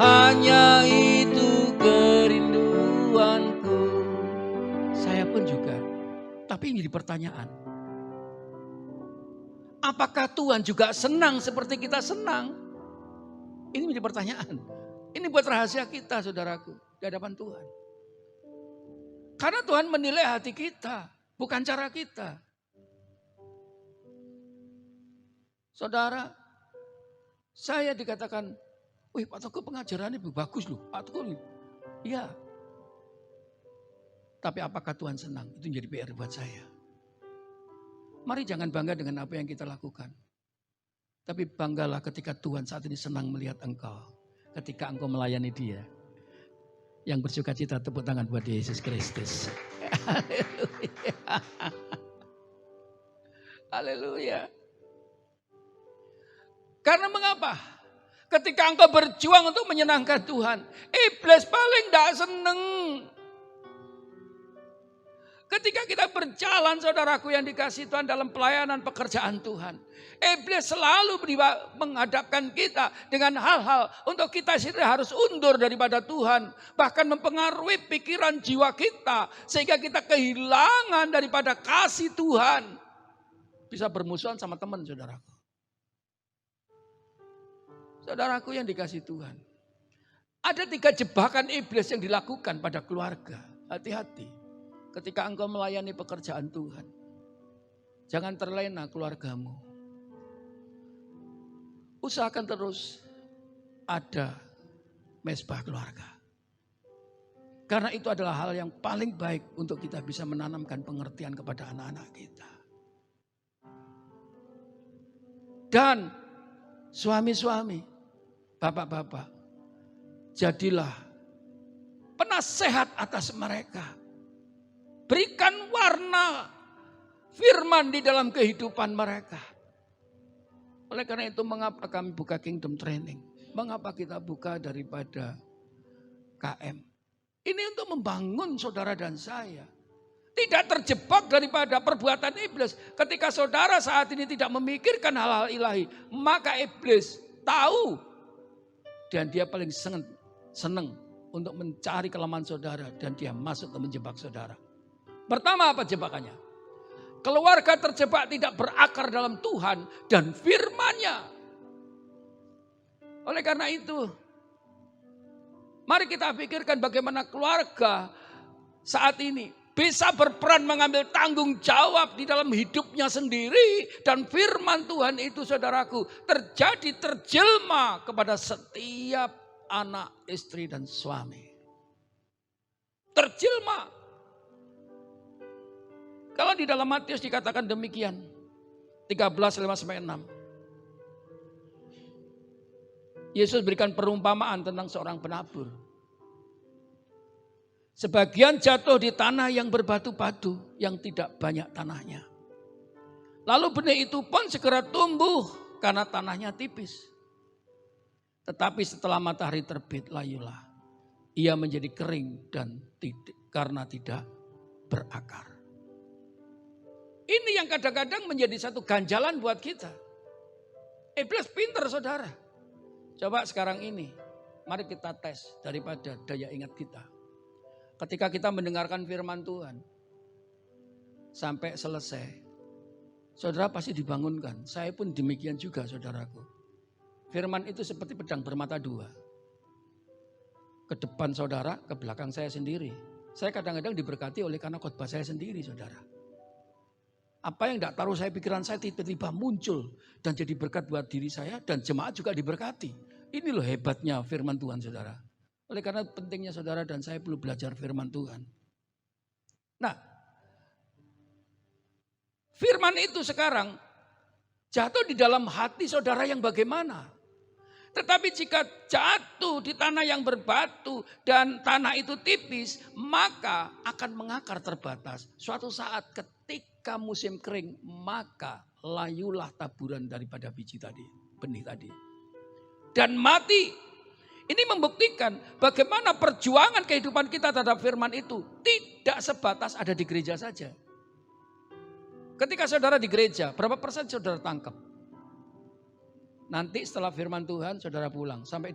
hanya itu kerinduanku. Saya pun juga. Tapi ini pertanyaan. Apakah Tuhan juga senang seperti kita senang? Ini menjadi pertanyaan. Ini buat rahasia kita, saudaraku, di hadapan Tuhan. Karena Tuhan menilai hati kita, bukan cara kita. Saudara, saya dikatakan, wih Pak Teguh pengajarannya bagus loh, Pak Teguh. Iya. Tapi apakah Tuhan senang? Itu menjadi PR buat saya. Mari jangan bangga dengan apa yang kita lakukan. Tapi banggalah ketika Tuhan saat ini senang melihat engkau. Ketika engkau melayani Dia. Yang bersuka cita, tepuk tangan buat Yesus Kristus. Haleluya. Haleluya. Karena mengapa? Ketika engkau berjuang untuk menyenangkan Tuhan, iblis paling tidak senang. Ketika kita berjalan, saudaraku yang dikasihi Tuhan, dalam pelayanan pekerjaan Tuhan, iblis selalu menghadapkan kita dengan hal-hal untuk kita sendiri harus undur daripada Tuhan. Bahkan mempengaruhi pikiran jiwa kita, sehingga kita kehilangan daripada kasih Tuhan. Bisa bermusuhan sama teman, saudaraku. Saudaraku yang dikasihi Tuhan, ada 3 jebakan iblis yang dilakukan pada keluarga. Hati-hati. Ketika engkau melayani pekerjaan Tuhan, jangan terlena keluargamu. Usahakan terus ada mezbah keluarga. Karena itu adalah hal yang paling baik untuk kita bisa menanamkan pengertian kepada anak-anak kita. Dan suami-suami, bapak-bapak, jadilah penasehat atas mereka. Berikan warna firman di dalam kehidupan mereka. Oleh karena itu mengapa kami buka Kingdom Training? Mengapa kita buka daripada KM? Ini untuk membangun saudara dan saya. Tidak terjebak daripada perbuatan iblis. Ketika saudara saat ini tidak memikirkan hal-hal ilahi, maka iblis tahu. Dan dia paling senang untuk mencari kelemahan saudara. Dan dia masuk ke menjebak saudara. Pertama apa jebakannya? Keluarga terjebak tidak berakar dalam Tuhan dan firman-Nya. Oleh karena itu, mari kita pikirkan bagaimana keluarga saat ini bisa berperan mengambil tanggung jawab di dalam hidupnya sendiri. Dan firman Tuhan itu, saudaraku, terjelma kepada setiap anak, istri, dan suami. terjelma. Kalau di dalam Matius dikatakan demikian, 13:5-6. Yesus berikan perumpamaan tentang seorang penabur. Sebagian jatuh di tanah yang berbatu-batu, yang tidak banyak tanahnya. Lalu benih itu pun segera tumbuh karena tanahnya tipis. Tetapi setelah matahari terbit, layulah ia menjadi kering dan karena tidak berakar. Ini yang kadang-kadang menjadi satu ganjalan buat kita. Iblis pinter saudara. Coba sekarang ini, mari kita tes daripada daya ingat kita. Ketika kita mendengarkan firman Tuhan, sampai selesai, saudara pasti dibangunkan. Saya pun demikian juga saudaraku. Firman itu seperti pedang bermata dua. Ke depan saudara, ke belakang saya sendiri. Saya kadang-kadang diberkati oleh karena khotbah saya sendiri saudara. Apa yang tidak taruh saya pikiran saya tiba-tiba muncul dan jadi berkat buat diri saya dan jemaat juga diberkati. Ini loh hebatnya firman Tuhan saudara. Oleh karena pentingnya saudara dan saya perlu belajar firman Tuhan. Nah, firman itu sekarang jatuh di dalam hati saudara yang bagaimana? Tetapi jika jatuh di tanah yang berbatu dan tanah itu tipis, maka akan mengakar terbatas. Suatu saat ketika musim kering, maka layulah taburan daripada biji tadi, benih tadi. Dan mati. Ini membuktikan bagaimana perjuangan kehidupan kita terhadap firman itu tidak sebatas ada di gereja saja. Ketika saudara di gereja, berapa persen saudara tangkap? Nanti setelah firman Tuhan saudara pulang. Sampai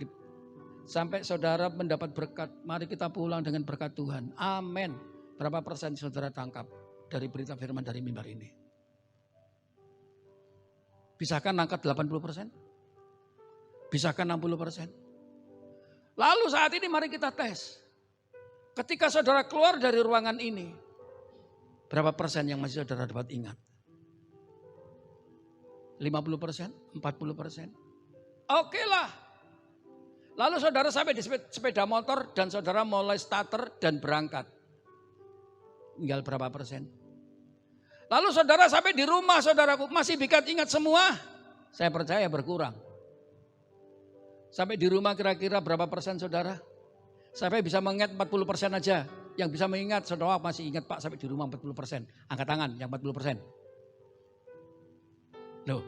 saudara mendapat berkat. Mari kita pulang dengan berkat Tuhan. Amin. Berapa persen saudara tangkap dari berita firman dari mimbar ini? Bisakah angkat 80%? Bisakah 60%? Lalu saat ini mari kita tes. Ketika saudara keluar dari ruangan ini, berapa persen yang masih saudara dapat ingat? 50%, 40%. Oke lah. Lalu saudara sampai di sepeda motor dan saudara mulai starter dan berangkat. Tinggal berapa persen? Lalu saudara sampai di rumah saudaraku masih bisa ingat semua? Saya percaya berkurang. Sampai di rumah kira-kira berapa persen saudara? Sampai bisa mengingat 40% aja. Yang bisa mengingat saudara masih ingat Pak sampai di rumah 40%. Angkat tangan yang 40%. Loh,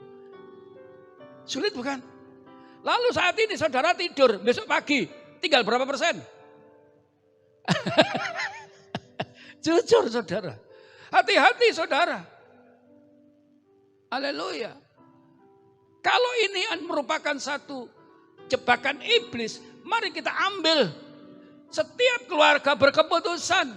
sulit bukan? Lalu saat ini saudara tidur, besok pagi tinggal berapa persen? Jujur saudara, hati-hati saudara. Haleluya. Kalau ini merupakan satu jebakan iblis, mari kita ambil. Setiap keluarga berkeputusan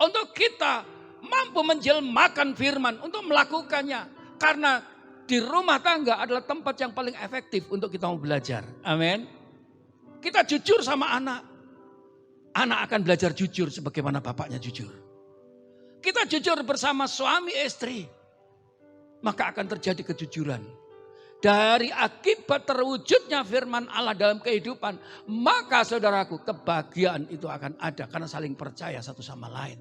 untuk kita mampu menjelmakan firman, untuk melakukannya. Karena di rumah tangga adalah tempat yang paling efektif untuk kita mau belajar. Amin. Kita jujur sama anak. Anak akan belajar jujur sebagaimana bapaknya jujur. Kita jujur bersama suami istri. Maka akan terjadi kejujuran. Dari akibat terwujudnya firman Allah dalam kehidupan. Maka saudaraku kebahagiaan itu akan ada. Karena saling percaya satu sama lain.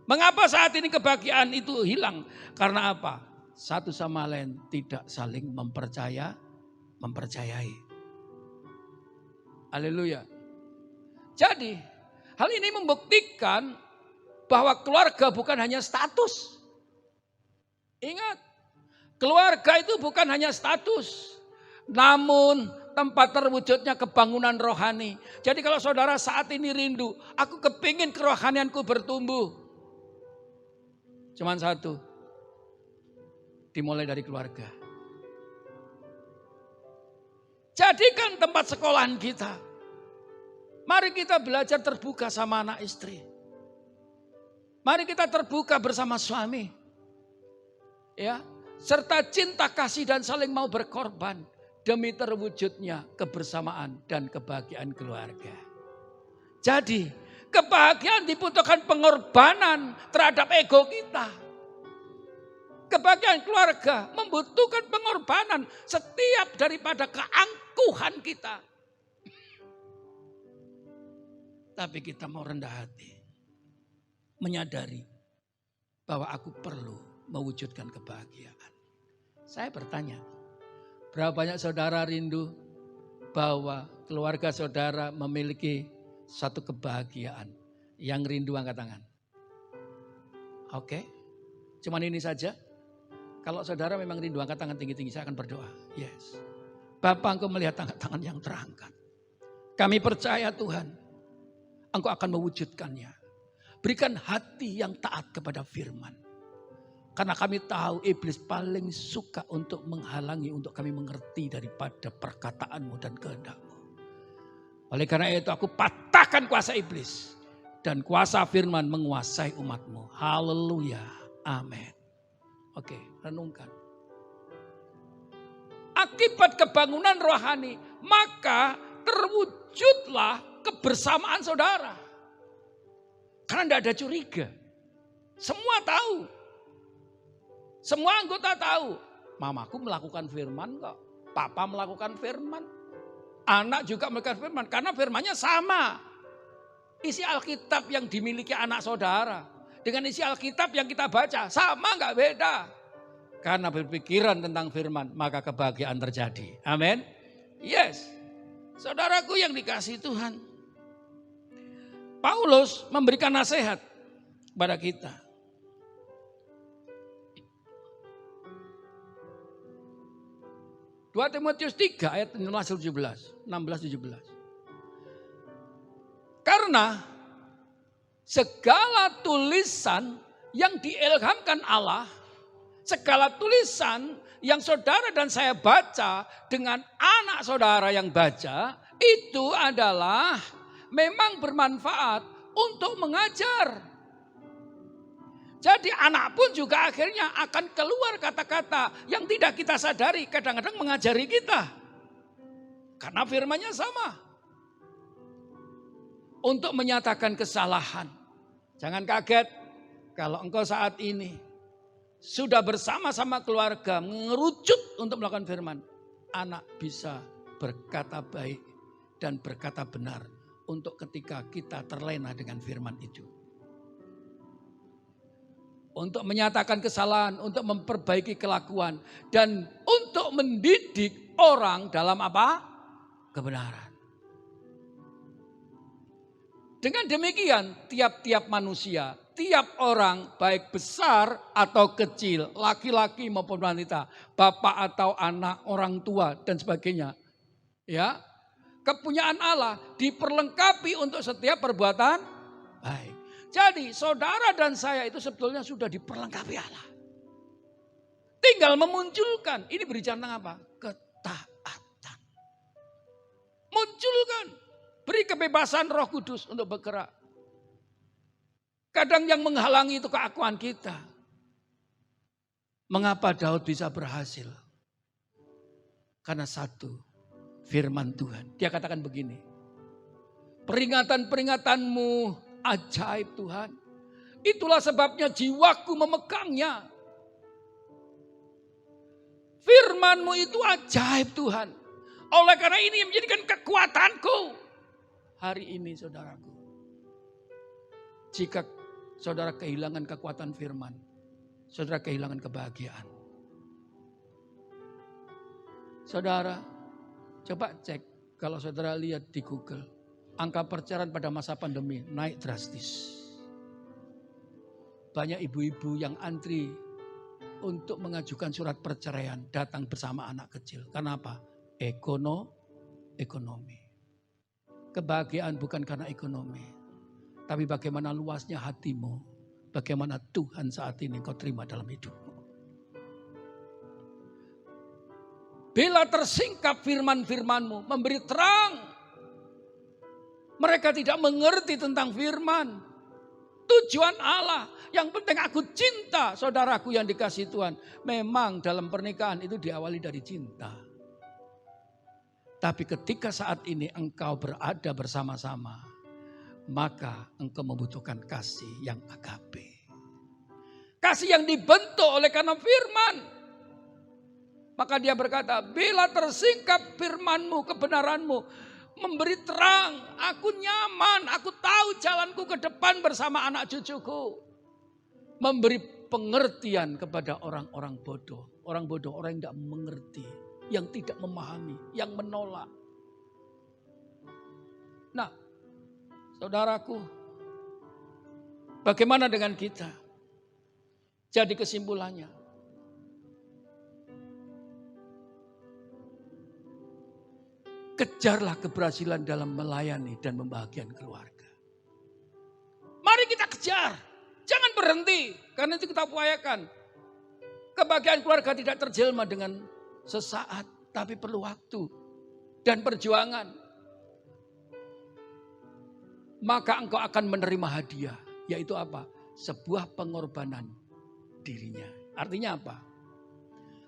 Mengapa saat ini kebahagiaan itu hilang? Karena apa? Satu sama lain tidak saling mempercayai. Haleluya. Jadi hal ini membuktikan bahwa keluarga bukan hanya status. Ingat, keluarga itu bukan hanya status. Namun tempat terwujudnya kebangunan rohani. Jadi kalau saudara saat ini rindu, aku kepingin kerohanianku bertumbuh. Cuman satu. Dimulai dari keluarga. Jadikan tempat sekolahan kita. Mari kita belajar terbuka sama anak istri. Mari kita terbuka bersama suami. Ya, serta cinta kasih dan saling mau berkorban demi terwujudnya kebersamaan dan kebahagiaan keluarga. Jadi, kebahagiaan dibutuhkan pengorbanan terhadap ego kita. Kebahagiaan keluarga membutuhkan pengorbanan setiap daripada keangkuhan kita. Tapi kita mau rendah hati. menyadari bahwa aku perlu mewujudkan kebahagiaan. Saya bertanya, berapa banyak saudara rindu bahwa keluarga saudara memiliki satu kebahagiaan? Yang rindu angkat tangan. Oke, cuman ini saja. Kalau saudara memang rindu angkat tangan tinggi-tinggi, saya akan berdoa. Yes. Bapak, Engkau melihat tangan yang terangkat. Kami percaya Tuhan, Engkau akan mewujudkannya. Berikan hati yang taat kepada firman. Karena kami tahu iblis paling suka untuk menghalangi, untuk kami mengerti daripada perkataanmu dan kehendak-Mu. Oleh karena itu aku patahkan kuasa iblis. Dan kuasa firman menguasai umat-Mu. Haleluya. Amin. Oke, renungkan. Akibat kebangunan rohani, maka terwujudlah kebersamaan saudara. Karena tidak ada curiga. Semua tahu. Semua anggota tahu. Mamaku melakukan firman kok. Papa melakukan firman. Anak juga melakukan firman. Karena firmannya sama. Isi Alkitab yang dimiliki anak saudara. Dengan isi Alkitab yang kita baca. Sama gak beda. Karena berpikiran tentang firman. Maka kebahagiaan terjadi. Amin. Yes. Saudaraku yang dikasihi Tuhan. Paulus memberikan nasihat kepada kita. Dua Timotius 3 ayat 16-17. Karena segala tulisan yang diilhamkan Allah, segala tulisan yang saudara dan saya baca dengan anak saudara yang baca, itu adalah memang bermanfaat untuk mengajar. Jadi anak pun juga akhirnya akan keluar kata-kata yang tidak kita sadari, kadang-kadang mengajari kita. Karena firmannya sama. Untuk menyatakan kesalahan. Jangan kaget kalau engkau saat ini sudah bersama-sama keluarga mengerucut untuk melakukan firman. Anak bisa berkata baik dan berkata benar untuk ketika kita terlena dengan firman itu. Untuk menyatakan kesalahan, untuk memperbaiki kelakuan. Dan untuk mendidik orang dalam apa? Kebenaran. Dengan demikian tiap-tiap manusia, tiap orang baik besar atau kecil, laki-laki maupun wanita, bapak atau anak, orang tua dan sebagainya. Ya, kepunyaan Allah diperlengkapi untuk setiap perbuatan baik. Jadi saudara dan saya itu sebetulnya sudah diperlengkapi Allah. Tinggal memunculkan, ini berbicara tentang apa? Ketaatan. Munculkan. Beri kebebasan Roh Kudus untuk bergerak. Kadang yang menghalangi itu keakuan kita. Mengapa Daud bisa berhasil? Karena satu, firman Tuhan. Dia katakan begini. Peringatan-peringatanmu ajaib Tuhan. Itulah sebabnya jiwaku memegangnya. Firman-Mu itu ajaib Tuhan. Oleh karena ini yang menjadikan kekuatanku. Hari ini saudaraku, jika saudara kehilangan kekuatan firman, saudara kehilangan kebahagiaan. Saudara, coba cek kalau saudara lihat di Google, angka perceraian pada masa pandemi naik drastis. Banyak ibu-ibu yang antri untuk mengajukan surat perceraian datang bersama anak kecil. Kenapa? Ekonomi. Kebahagiaan bukan karena ekonomi. Tapi bagaimana luasnya hatimu. Bagaimana Tuhan saat ini kau terima dalam hidupmu. Bila tersingkap firman-firman-Mu memberi terang. Mereka tidak mengerti tentang firman. Tujuan Allah. Yang penting aku cinta saudaraku yang dikasihi Tuhan. Memang dalam pernikahan itu diawali dari cinta. Tapi ketika saat ini engkau berada bersama-sama, maka engkau membutuhkan kasih yang agape. Kasih yang dibentuk oleh karena firman. Maka dia berkata, bila tersingkap firman-Mu, kebenaran-Mu, memberi terang, aku nyaman, aku tahu jalanku ke depan bersama anak cucuku. Memberi pengertian kepada orang-orang bodoh. Orang bodoh, orang yang tidak mengerti, yang tidak memahami, yang menolak. Nah, saudaraku, bagaimana dengan kita? Jadi kesimpulannya, kejarlah keberhasilan dalam melayani dan membahagiakan keluarga. Mari kita kejar, jangan berhenti, karena itu kita upayakan. Kebahagiaan keluarga tidak terjelma dengan sesaat, tapi perlu waktu dan perjuangan. Maka engkau akan menerima hadiah, yaitu apa? Sebuah pengorbanan dirinya. Artinya apa?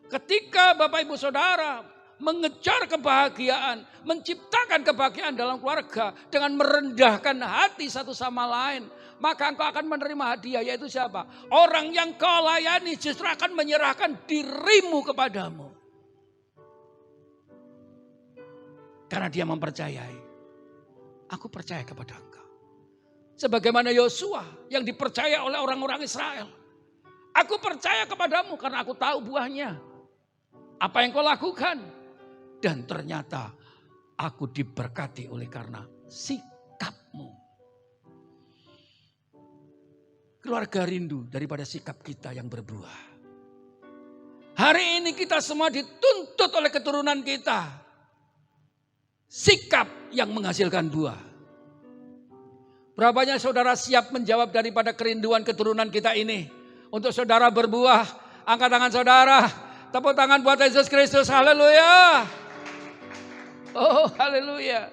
Ketika Bapak Ibu Saudara mengejar kebahagiaan, menciptakan kebahagiaan dalam keluarga dengan merendahkan hati satu sama lain, maka engkau akan menerima hadiah, yaitu siapa? Orang yang kau layani justru akan menyerahkan dirimu kepadamu. Karena dia mempercayai, aku percaya kepada engkau. Sebagaimana Yosua yang dipercaya oleh orang-orang Israel. Aku percaya kepadamu karena aku tahu buahnya. Apa yang kau lakukan. Dan ternyata aku diberkati oleh karena sikapmu. Keluarga rindu daripada sikap kita yang berbuah. Hari ini kita semua dituntut oleh keturunan kita. Sikap yang menghasilkan buah. Berapa banyak saudara siap menjawab daripada kerinduan keturunan kita ini. Untuk saudara berbuah, angkat tangan saudara. Tepuk tangan buat Yesus Kristus, haleluya. Oh haleluya.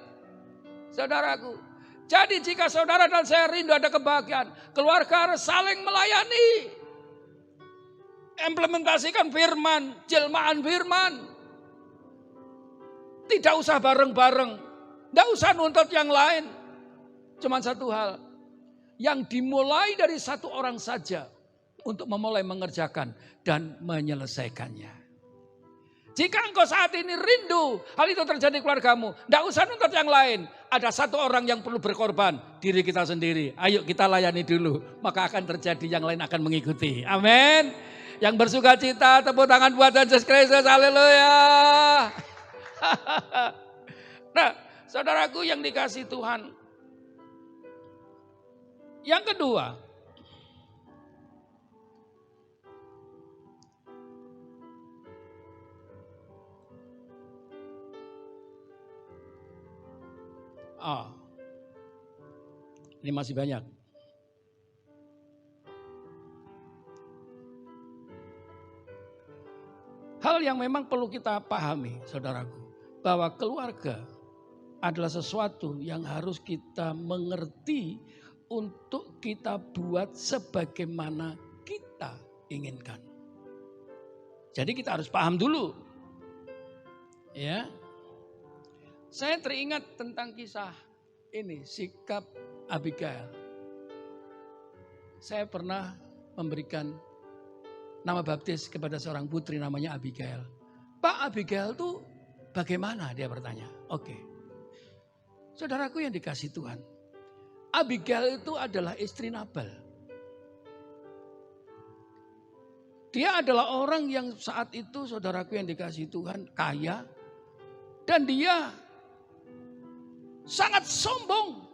Saudaraku, jadi jika saudara dan saya rindu ada kebahagiaan, keluarga harus saling melayani. Implementasikan firman, jelmaan firman. Tidak usah bareng-bareng, tidak usah nuntut yang lain. Cuma satu hal, yang dimulai dari satu orang saja untuk memulai mengerjakan dan menyelesaikannya. Jika engkau saat ini rindu hal itu terjadi di keluargamu, tidak usah nuntut yang lain. Ada satu orang yang perlu berkorban, diri kita sendiri. Ayo kita layani dulu, maka akan terjadi yang lain akan mengikuti. Amin. Yang bersuka cita, tepuk tangan buat Yesus Kristus, haleluya. Nah, saudaraku yang dikasihi Tuhan. Yang kedua, ini masih banyak. Hal yang memang perlu kita pahami, saudaraku, bahwa keluarga adalah sesuatu yang harus kita mengerti untuk kita buat sebagaimana kita inginkan. Jadi kita harus paham dulu. Ya. Saya teringat tentang kisah ini, sikap Abigail. Saya pernah memberikan nama baptis kepada seorang putri namanya Abigail. Pak, Abigail itu bagaimana? Dia bertanya. Oke. Saudaraku yang dikasihi Tuhan. Abigail itu adalah istri Nabal. Dia adalah orang yang saat itu, saudaraku yang dikasihi Tuhan, kaya. Dan dia sangat sombong.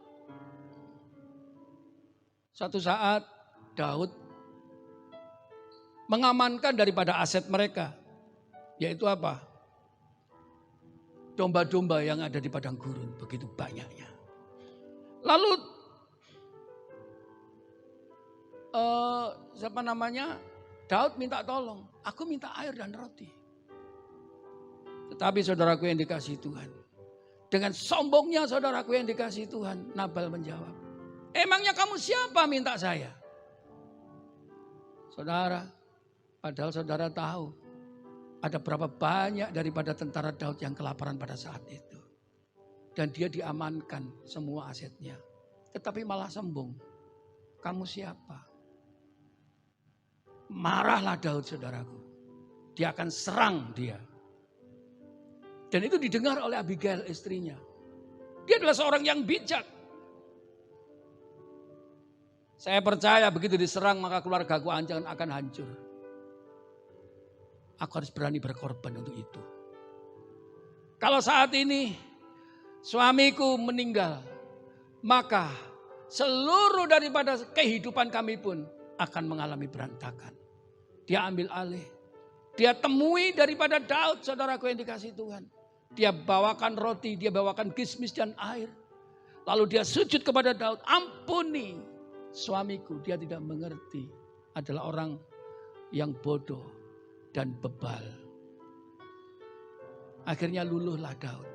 Suatu saat Daud mengamankan daripada aset mereka. Yaitu apa? Domba-domba yang ada di padang gurun, begitu banyaknya. Lalu Daud minta tolong, aku minta air dan roti. Tetapi saudaraku yang dikasihi Tuhan, dengan sombongnya saudaraku yang dikasihi Tuhan, Nabal menjawab, emangnya kamu siapa minta saya? Saudara, padahal saudara tahu ada berapa banyak daripada tentara Daud yang kelaparan pada saat itu. Dan dia diamankan semua asetnya. Tetapi malah sombong. Kamu siapa? Marahlah Daud, saudaraku. Dia akan serang dia. Dan itu didengar oleh Abigail istrinya. Dia adalah seorang yang bijak. Saya percaya begitu diserang maka keluargaku akan hancur. Aku harus berani berkorban untuk itu. Kalau saat ini suamiku meninggal, maka seluruh daripada kehidupan kami pun akan mengalami berantakan. Dia ambil alih. Dia temui daripada Daud, saudaraku yang dikasihi Tuhan. Dia bawakan roti, dia bawakan kismis dan air. Lalu dia sujud kepada Daud, ampuni suamiku, dia tidak mengerti, adalah orang yang bodoh dan bebal. Akhirnya luluhlah Daud.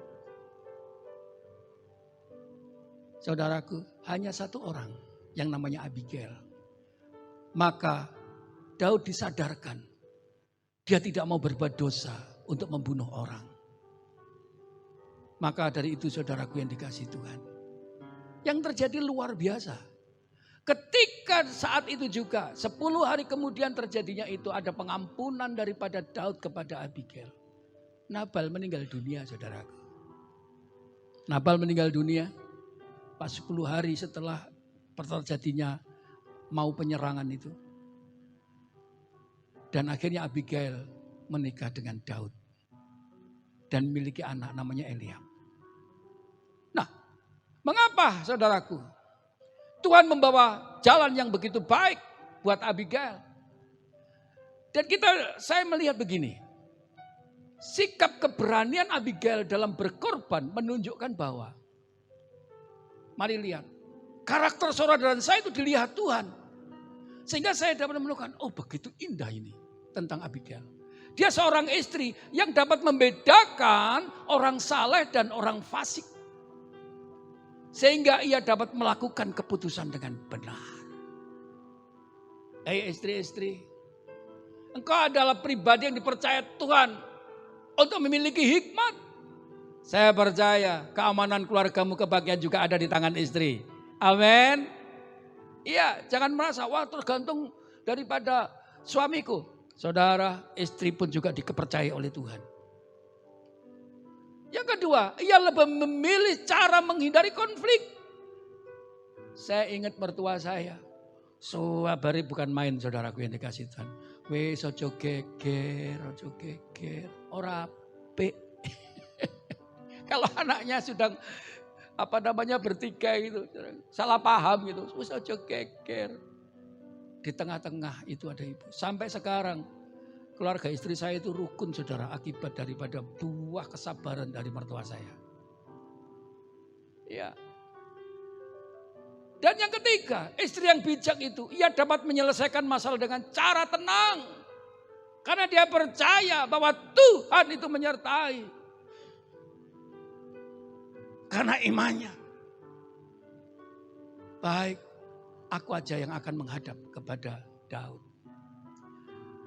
Saudaraku, hanya satu orang yang namanya Abigail. Maka Daud disadarkan, dia tidak mau berbuat dosa untuk membunuh orang. Maka dari itu saudaraku yang dikasihi Tuhan, yang terjadi luar biasa. Ketika saat itu juga 10 hari kemudian terjadinya itu, ada pengampunan daripada Daud kepada Abigail. Nabal meninggal dunia, saudaraku. Nabal meninggal dunia pas 10 hari setelah terjadinya mau penyerangan itu. Dan akhirnya Abigail menikah dengan Daud dan memiliki anak namanya Eliab. Nah, mengapa saudaraku Tuhan membawa jalan yang begitu baik buat Abigail? Dan saya melihat begini, sikap keberanian Abigail dalam berkorban menunjukkan bahwa, mari lihat, karakter saudara dan saya itu dilihat Tuhan. Sehingga saya dapat menemukan, oh begitu indah ini tentang Abigail. Dia seorang istri yang dapat membedakan orang saleh dan orang fasik. Sehingga ia dapat melakukan keputusan dengan benar. Istri-istri, engkau adalah pribadi yang dipercaya Tuhan untuk memiliki hikmat. Saya percaya keamanan keluargamu, kebahagiaan juga ada di tangan istri. Amin. Iya, jangan merasa, wah tergantung daripada suamiku. Saudara, istri pun juga dipercayai oleh Tuhan. Yang kedua, ia lebih memilih cara menghindari konflik. Saya ingat mertua saya. Suabari bukan main, saudaraku yang dikasih Tuhan. Wes ojo geger, ora apik. Kalau anaknya sudah bertikai gitu, salah paham gitu, wes ojo geger. Di tengah-tengah itu ada ibu. Sampai sekarang keluarga istri saya itu rukun, saudara, akibat daripada buah kesabaran dari mertua saya. Ya. Dan yang ketiga, istri yang bijak itu, ia dapat menyelesaikan masalah dengan cara tenang. Karena dia percaya bahwa Tuhan itu menyertai. Karena imannya. Baik, aku aja yang akan menghadap kepada Daud.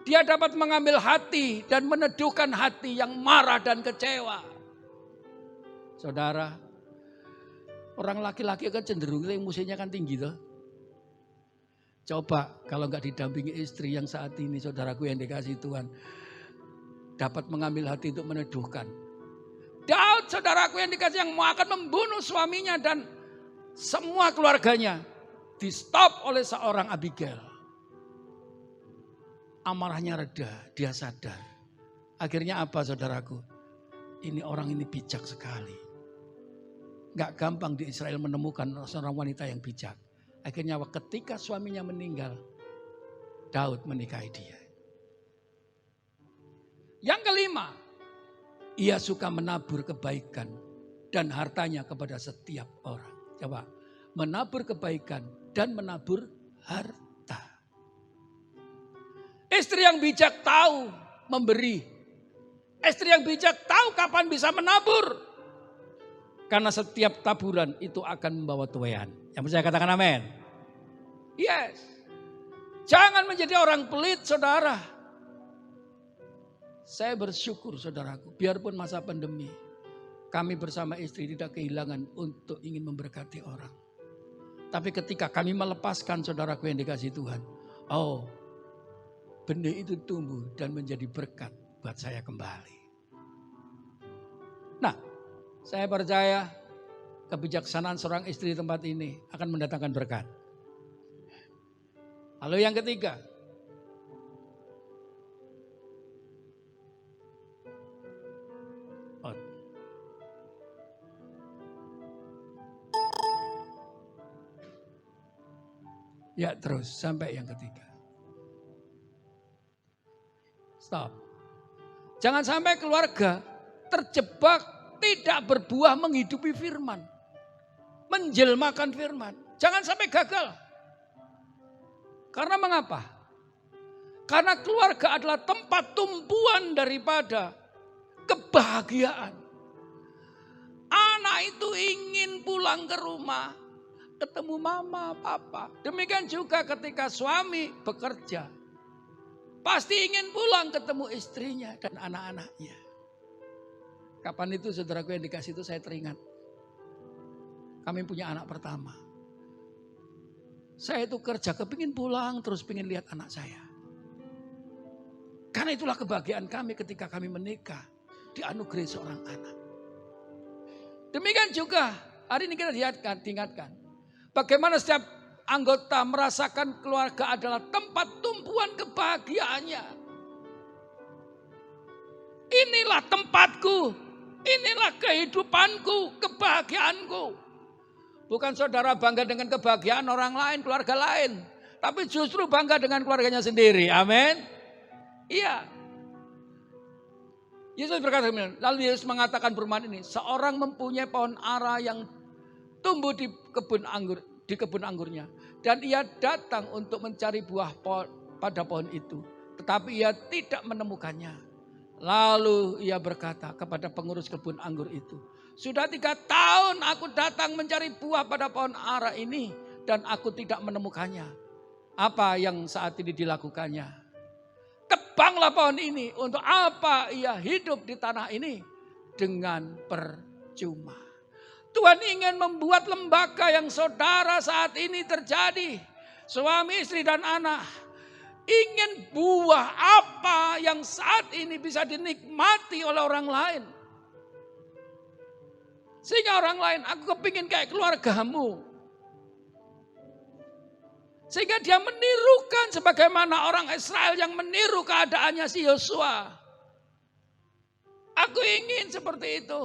Dia dapat mengambil hati dan meneduhkan hati yang marah dan kecewa. Saudara, orang laki-laki kan cenderung emosinya kan tinggi tuh. Coba kalau nggak didampingi istri yang saat ini, saudaraku yang dikasihi Tuhan, dapat mengambil hati untuk meneduhkan. Daud, saudaraku yang dikasihi, yang mau akan membunuh suaminya dan semua keluarganya, di stop oleh seorang Abigail. Amarahnya reda, dia sadar. Akhirnya apa, saudaraku? Ini orang ini bijak sekali. Gak gampang di Israel menemukan seorang wanita yang bijak. Akhirnya ketika suaminya meninggal, Daud menikahi dia. Yang kelima, ia suka menabur kebaikan dan hartanya kepada setiap orang. Coba, menabur kebaikan dan menabur harta. Istri yang bijak tahu memberi. Istri yang bijak tahu kapan bisa menabur. Karena setiap taburan itu akan membawa tuaian. Yang percaya katakan amin. Yes. Jangan menjadi orang pelit, saudara. Saya bersyukur, saudaraku, biarpun masa pandemi, kami bersama istri tidak kehilangan untuk ingin memberkati orang. Tapi ketika kami melepaskan, saudaraku yang dikasihi Tuhan, oh, benih itu tumbuh dan menjadi berkat buat saya kembali. Nah, saya percaya kebijaksanaan seorang istri di tempat ini akan mendatangkan berkat. Lalu yang ketiga, ya terus sampai yang ketiga. Stop. Jangan sampai keluarga terjebak tidak berbuah menghidupi firman. Menjelmakan firman. Jangan sampai gagal. Karena mengapa? Karena keluarga adalah tempat tumpuan daripada kebahagiaan. Anak itu ingin pulang ke rumah, ketemu mama, papa. Demikian juga ketika suami bekerja. Pasti ingin pulang ketemu istrinya dan anak-anaknya. Kapan itu saudaraku yang dikasih itu saya teringat. Kami punya anak pertama. Saya itu kerja kepingin pulang terus pingin lihat anak saya. Karena itulah kebahagiaan kami ketika kami menikah. Dianugerahi seorang anak. Demikian juga hari ini kita diingatkan. Bagaimana setiap anggota merasakan keluarga adalah tempat tumpuan kebahagiaannya. Inilah tempatku, inilah kehidupanku, kebahagiaanku. Bukan saudara bangga dengan kebahagiaan orang lain, keluarga lain. Tapi justru bangga dengan keluarganya sendiri. Amin. Iya. Yesus berkata, lalu Yesus mengatakan perumpamaan ini. Seorang mempunyai pohon ara yang tumbuh di kebun anggurnya. Dan ia datang untuk mencari buah pada pohon itu. Tetapi ia tidak menemukannya. Lalu ia berkata kepada pengurus kebun anggur itu. Sudah 3 tahun aku datang mencari buah pada pohon ara ini. Dan aku tidak menemukannya. Apa yang saat ini dilakukannya? Tebanglah pohon ini. Untuk apa ia hidup di tanah ini? Dengan percuma. Tuhan ingin membuat lembaga yang saudara saat ini terjadi. Suami, istri dan anak. Ingin buah apa yang saat ini bisa dinikmati oleh orang lain. Sehingga orang lain, aku kepingin kayak keluargamu. Sehingga dia menirukan sebagaimana orang Israel yang meniru keadaannya si Yosua. Aku ingin seperti itu.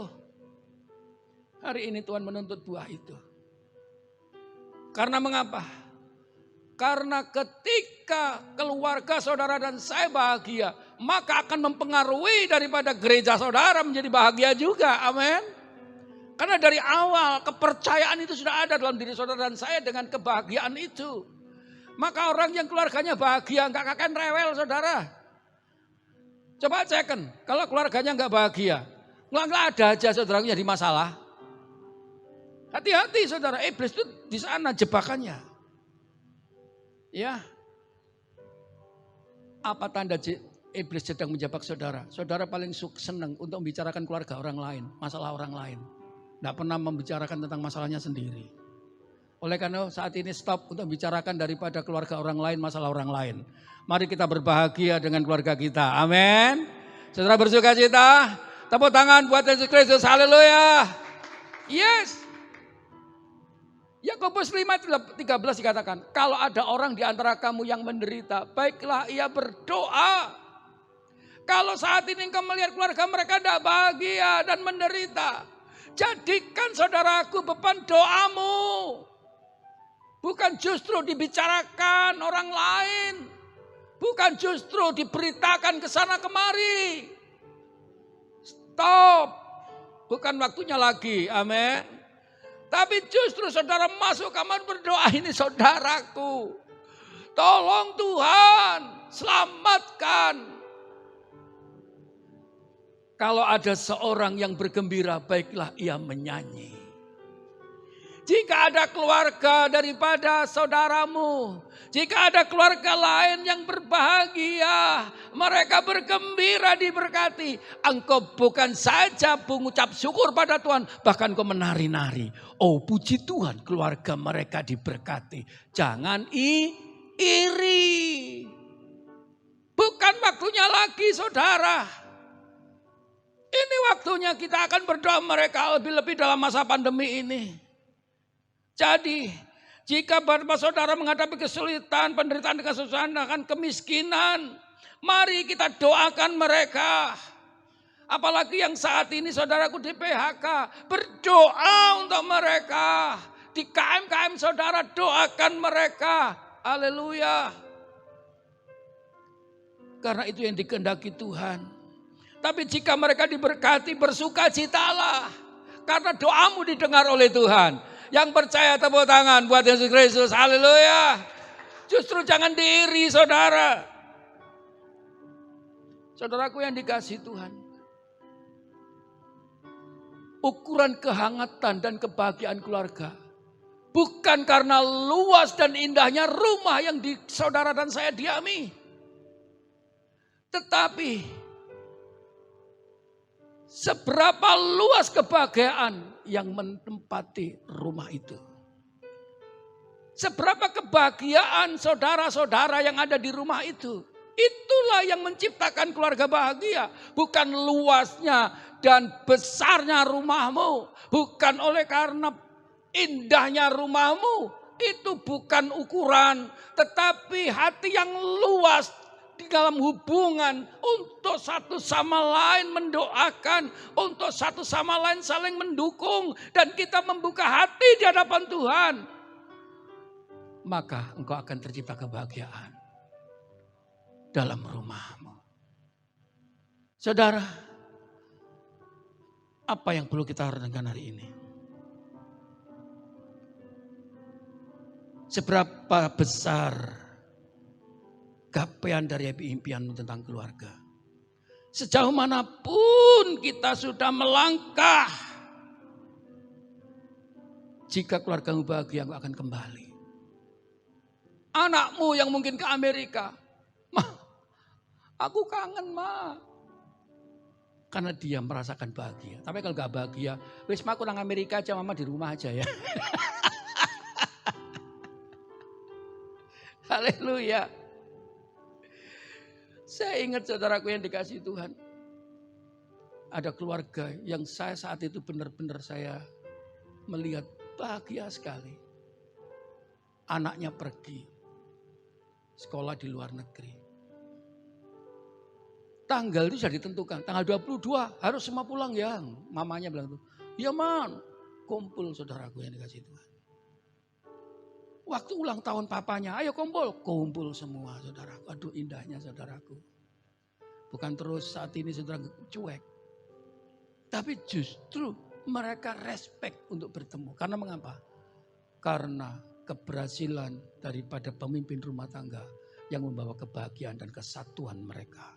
Hari ini Tuhan menuntut buah itu. Karena mengapa? Karena ketika keluarga saudara dan saya bahagia, maka akan mempengaruhi daripada gereja saudara menjadi bahagia juga. Amin. Karena dari awal kepercayaan itu sudah ada dalam diri saudara dan saya dengan kebahagiaan itu. Maka orang yang keluarganya bahagia enggak akan rewel saudara. Coba ceken, kalau keluarganya enggak bahagia, enggak ada aja saudara jadi masalah. Hati-hati saudara, iblis itu di sana jebakannya. Ya. Apa tanda iblis sedang menjebak saudara? Saudara paling senang untuk membicarakan keluarga orang lain, masalah orang lain. Tidak pernah membicarakan tentang masalahnya sendiri. Oleh karena saat ini stop untuk membicarakan daripada keluarga orang lain, masalah orang lain. Mari kita berbahagia dengan keluarga kita. Amin. Saudara bersuka cita. Tepuk tangan buat Yesus Kristus. Haleluya. Yes. Yakobus 5:13 dikatakan, kalau ada orang di antara kamu yang menderita, baiklah ia berdoa. Kalau saat ini engkau melihat keluarga mereka tidak bahagia dan menderita, jadikan saudaraku beban doamu. Bukan justru dibicarakan orang lain. Bukan justru diberitakan ke sana kemari. Stop. Bukan waktunya lagi. Amin. Tapi justru saudara masuk kamar berdoa, ini saudaraku. Tolong Tuhan, selamatkan. Kalau ada seorang yang bergembira, baiklah ia menyanyi. Jika ada keluarga daripada saudaramu, jika ada keluarga lain yang berbahagia, mereka bergembira diberkati, engkau bukan saja mengucap syukur pada Tuhan, bahkan kau menari-nari. Oh puji Tuhan, keluarga mereka diberkati. Jangan iri. Bukan waktunya lagi saudara. Ini waktunya kita akan berdoa mereka lebih-lebih dalam masa pandemi ini. Jadi, jika Bapak Saudara menghadapi kesulitan, penderitaan, kesusahan, akan kemiskinan, mari kita doakan mereka. Apalagi yang saat ini saudaraku di PHK, berdoa untuk mereka. Di KM-KM saudara doakan mereka. Haleluya. Karena itu yang dikehendaki Tuhan. Tapi jika mereka diberkati, bersukacitalah. Karena doamu didengar oleh Tuhan. Yang percaya tepuk tangan buat Yesus Kristus. Haleluya. Justru jangan diiri saudara. Saudaraku yang dikasihi Tuhan. Ukuran kehangatan dan kebahagiaan keluarga. Bukan karena luas dan indahnya rumah yang saudara dan saya diami. Tetapi seberapa luas kebahagiaan yang menempati rumah itu. Seberapa kebahagiaan saudara-saudara yang ada di rumah itu. Itulah yang menciptakan keluarga bahagia. Bukan luasnya dan besarnya rumahmu. Bukan oleh karena indahnya rumahmu. Itu bukan ukuran. Tetapi hati yang luas di dalam hubungan untuk satu sama lain mendoakan, untuk satu sama lain saling mendukung, dan kita membuka hati di hadapan Tuhan, maka engkau akan tercipta kebahagiaan dalam rumahmu. Saudara, apa yang perlu kita renungkan hari ini? Seberapa besar capaian dari impianmu tentang keluarga. Sejauh manapun kita sudah melangkah. Jika keluargamu bahagia, engkau akan kembali. Anakmu yang mungkin ke Amerika. "Ma, aku kangen, Ma." Karena dia merasakan bahagia. Tapi kalau gak bahagia, wis Ma, aku nang Amerika aja, Mama di rumah aja ya. Haleluya. Saya ingat saudaraku yang dikasihi Tuhan. Ada keluarga yang saya saat itu benar-benar saya melihat bahagia sekali. Anaknya pergi sekolah di luar negeri. Tanggal itu sudah ditentukan. Tanggal 22 harus semua pulang ya. Mamanya bilang tuh, "Ya Man, kumpul saudaraku yang dikasihi Tuhan." Waktu ulang tahun papanya, "Ayo kumpul semua saudaraku." Aduh indahnya saudaraku. Bukan terus saat ini saudara cuek. Tapi justru mereka respect untuk bertemu. Karena mengapa? Karena keberhasilan daripada pemimpin rumah tangga yang membawa kebahagiaan dan kesatuan mereka.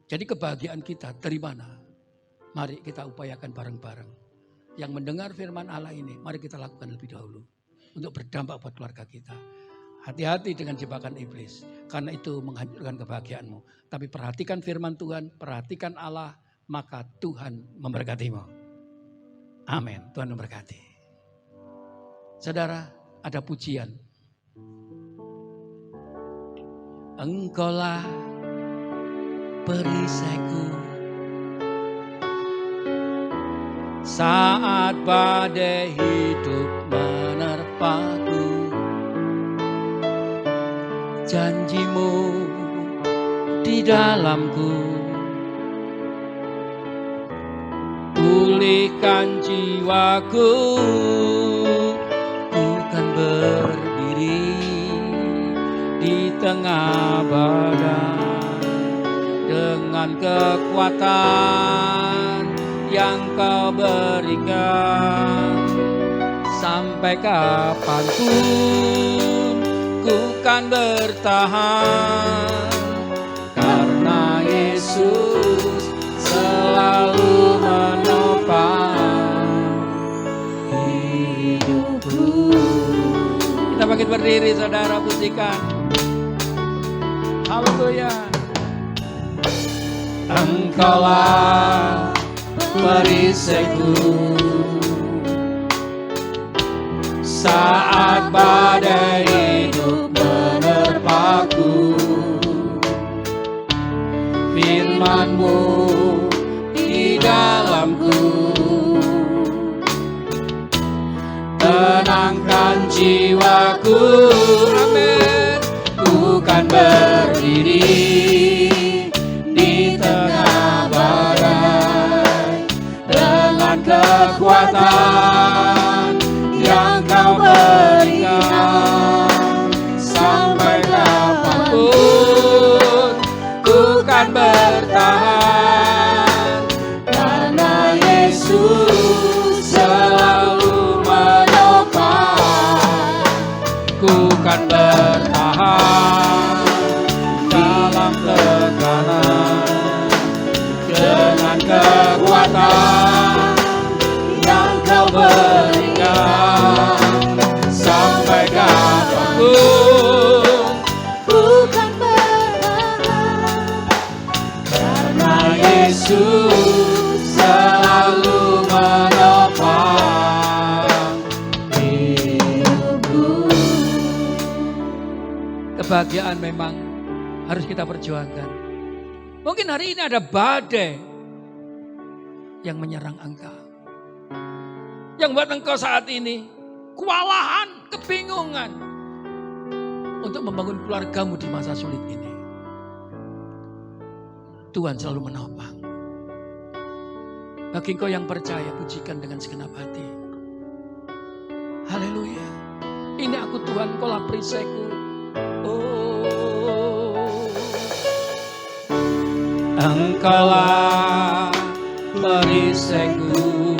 Jadi kebahagiaan kita dari mana? Mari kita upayakan bareng-bareng. Yang mendengar firman Allah ini, mari kita lakukan lebih dahulu. Untuk berdampak buat keluarga kita. Hati-hati dengan jebakan iblis. Karena itu menghancurkan kebahagiaanmu. Tapi perhatikan firman Tuhan, perhatikan Allah, maka Tuhan memberkatimu. Amin. Tuhan memberkati. Saudara, ada pujian. Engkaulah perisaiku saat badai hidup menerpaku. Janjimu di dalamku, pulihkan jiwaku. Ku kan berdiri di tengah badai dengan kekuatan yang kau berikan. Sampai kapanpun ku kan bertahan, karena Yesus selalu menopang hidupku. Kita bangkit berdiri saudara, pujikan. Haleluya. Engkaulah perisaiku saat badai hidup menerpaku. Firman-Mu di jiwaku. Amin. Ku kan berdiri di tengah badai dengan kekuatan yang kau berikan. Sampai kapanpun ku kan bertahan, karena Yesus selalu menopang. Ku kan bertahan dalam tekanan dengan kekuatan yang kau berikan. Sampai kapanpun Ku kan bertahan, karena Yesus selalu menopang hidupku. Kebahagiaan memang harus kita perjuangkan. Mungkin hari ini ada badai yang menyerang engkau, yang buat engkau saat ini kewalahan, kebingungan untuk membangun keluargamu di masa sulit ini. Tuhan selalu menopang. Bagi engkau yang percaya, pujikan dengan segenap hati. Haleluya. Ini aku Tuhan, Kaulah perisaiku. Oh, Engkaulah perisaiku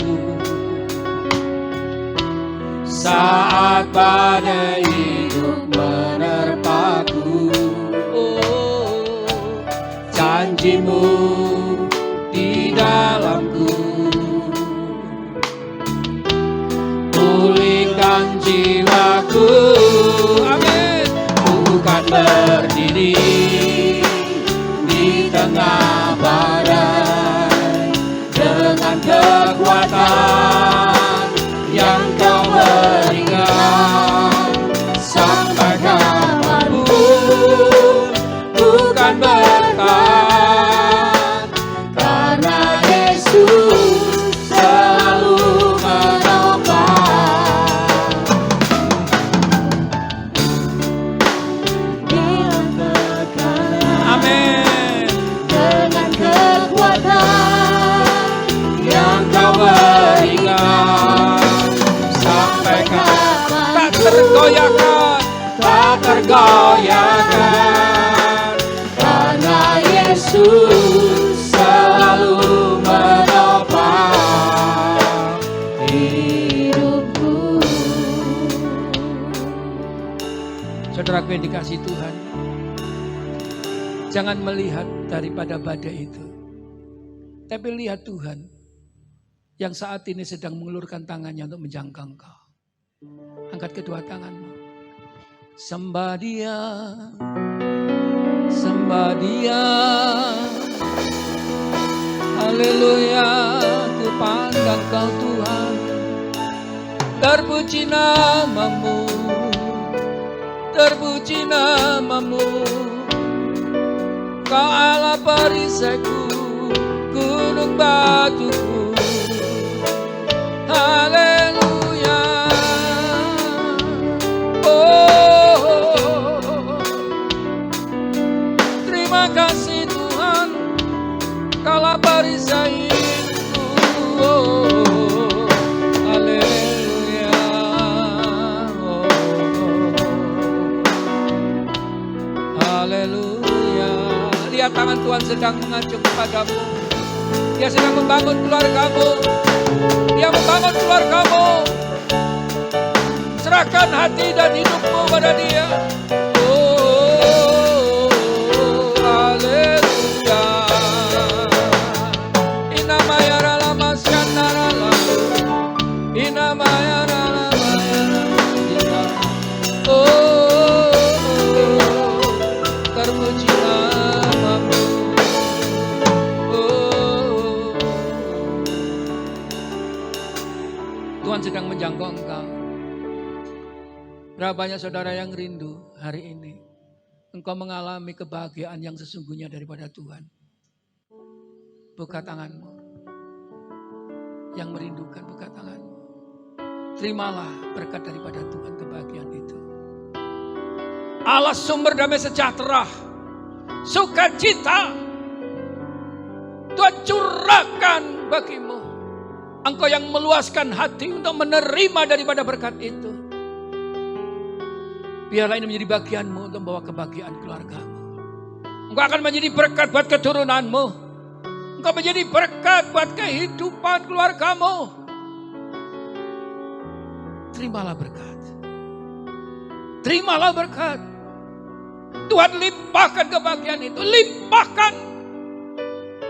saat badai hidup menerpaku. Oh, janjimu di dalamku, pulihkan jiwaku. Amin. Ku kan berdiri di tengah badai dengan kekuatan yang kau berikan. Sampai kapanpun ku kan bertahan, karena Yesus selalu menopang. dengan tekanan, Amin. dengan kekuatan Yang kau berikan. Sampai kapan tak tergoyahkan, tak tergoyahkan, karena Yesus selalu menopang hidupku. Saudaraku yang dikasihi Tuhan, jangan melihat daripada badai itu, tapi lihat Tuhan yang saat ini sedang mengulurkan tangannya untuk menjangkau engkau. Angkat kedua tanganmu. Sembah Dia, sembah Dia. Haleluya, ku pandang Kau Tuhan. Terpuji namamu, terpuji namamu. Kau Allah perisaiku, gunung batuku. Haleluya. Oh, terima kasih Tuhan, Kaulah perisaiku. Oh, haleluya. Oh, haleluya. Lihat tangan Tuhan sedang mengacung kepadamu. Dia sedang membangun keluargamu. Dia membangun keluargamu. Serahkan hati dan hidupmu pada Dia. Oh, haleluya. Inamaya ralama syanarala. Inamaya ralama yarama. Oh, terpuji namamu. Tuhan sedang menjangkau engkau. Berapa banyak saudara yang rindu hari ini engkau mengalami kebahagiaan yang sesungguhnya daripada Tuhan. Buka tanganmu. Yang merindukan, buka tanganmu. terimalah berkat daripada Tuhan, kebahagiaan itu. Allah sumber damai sejahtera, sukacita, Tuhan curahkan bagimu. Engkau yang meluaskan hati untuk menerima daripada berkat itu. Biarlah ini menjadi bagianmu untuk membawa kebahagiaan keluargamu. Engkau akan menjadi berkat buat keturunanmu. Engkau menjadi berkat buat kehidupan keluargamu. Terimalah berkat. Terimalah berkat. Tuhan limpahkan kebahagiaan itu. Limpahkan.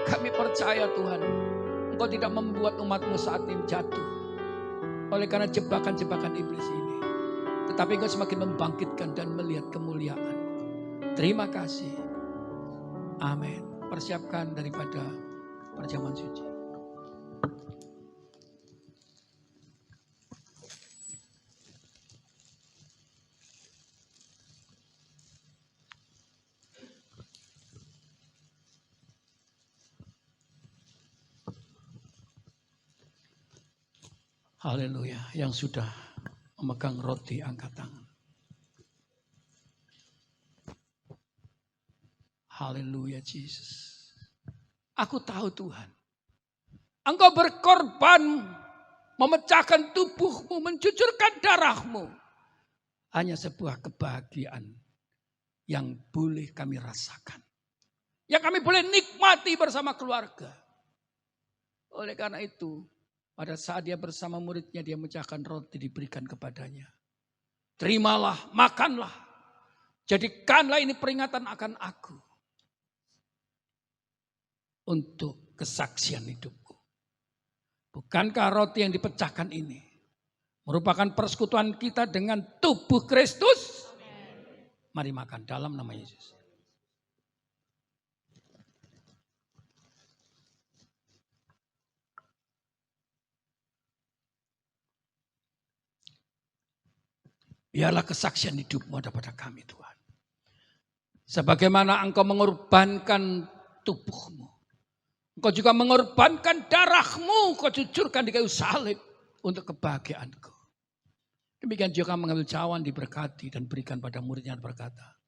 Kami percaya Tuhan, Engkau tidak membuat umatmu saat ini jatuh oleh karena jebakan-jebakan iblis ini. Tetapi Engkau semakin membangkitkan dan melihat kemuliaan. Terima kasih. Amin. Persiapkan daripada perjamuan suci. Haleluya. Yang sudah memegang roti angkat tangan. Haleluya Jesus. Aku tahu Tuhan, Engkau berkorban, memecahkan tubuhmu, mencucurkan darahmu. Hanya sebuah kebahagiaan yang boleh kami rasakan. Yang kami boleh nikmati bersama keluarga. Oleh karena itu, pada saat dia bersama muridnya, dia memecahkan roti diberikan kepadanya. Terimalah, makanlah. Jadikanlah ini peringatan akan aku. Untuk kesaksian hidupku. Bukankah roti yang dipecahkan ini merupakan persekutuan kita dengan tubuh Kristus? Mari makan dalam nama Yesus. Biarlah kesaksian hidupmu ada pada kami Tuhan. Sebagaimana Engkau mengorbankan tubuhmu. Engkau juga mengorbankan darahmu, Kau cucurkan di kayu salib untuk kebahagiaanku. Demikian juga mengambil cawan diberkati dan berikan pada muridnya dan berkata,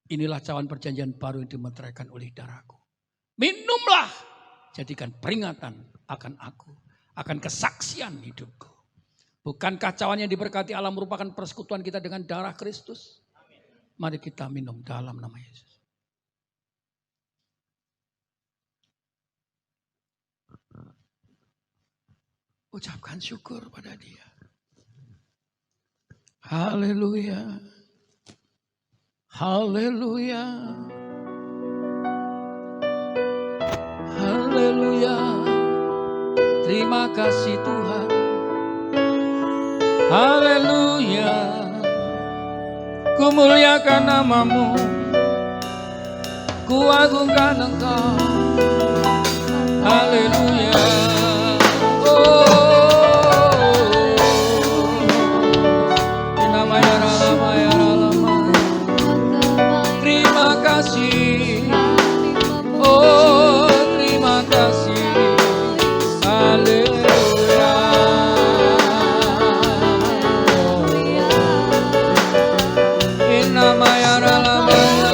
inilah cawan perjanjian baru yang dimeteraikan oleh darahku. Minumlah, jadikan peringatan akan aku, akan kesaksian hidupku. Bukankah cawan yang diberkati Allah merupakan persekutuan kita dengan darah Kristus? Mari kita minum dalam nama Yesus. Ucapkan syukur pada Dia. Haleluya. Haleluya. Haleluya. Terima kasih Tuhan. Haleluya. Ku muliakan nama-Mu. Ku agungkan Engkau. Haleluya. Terima kasih. Oh, terima kasih. Haleluya. Inamaya ralamaya.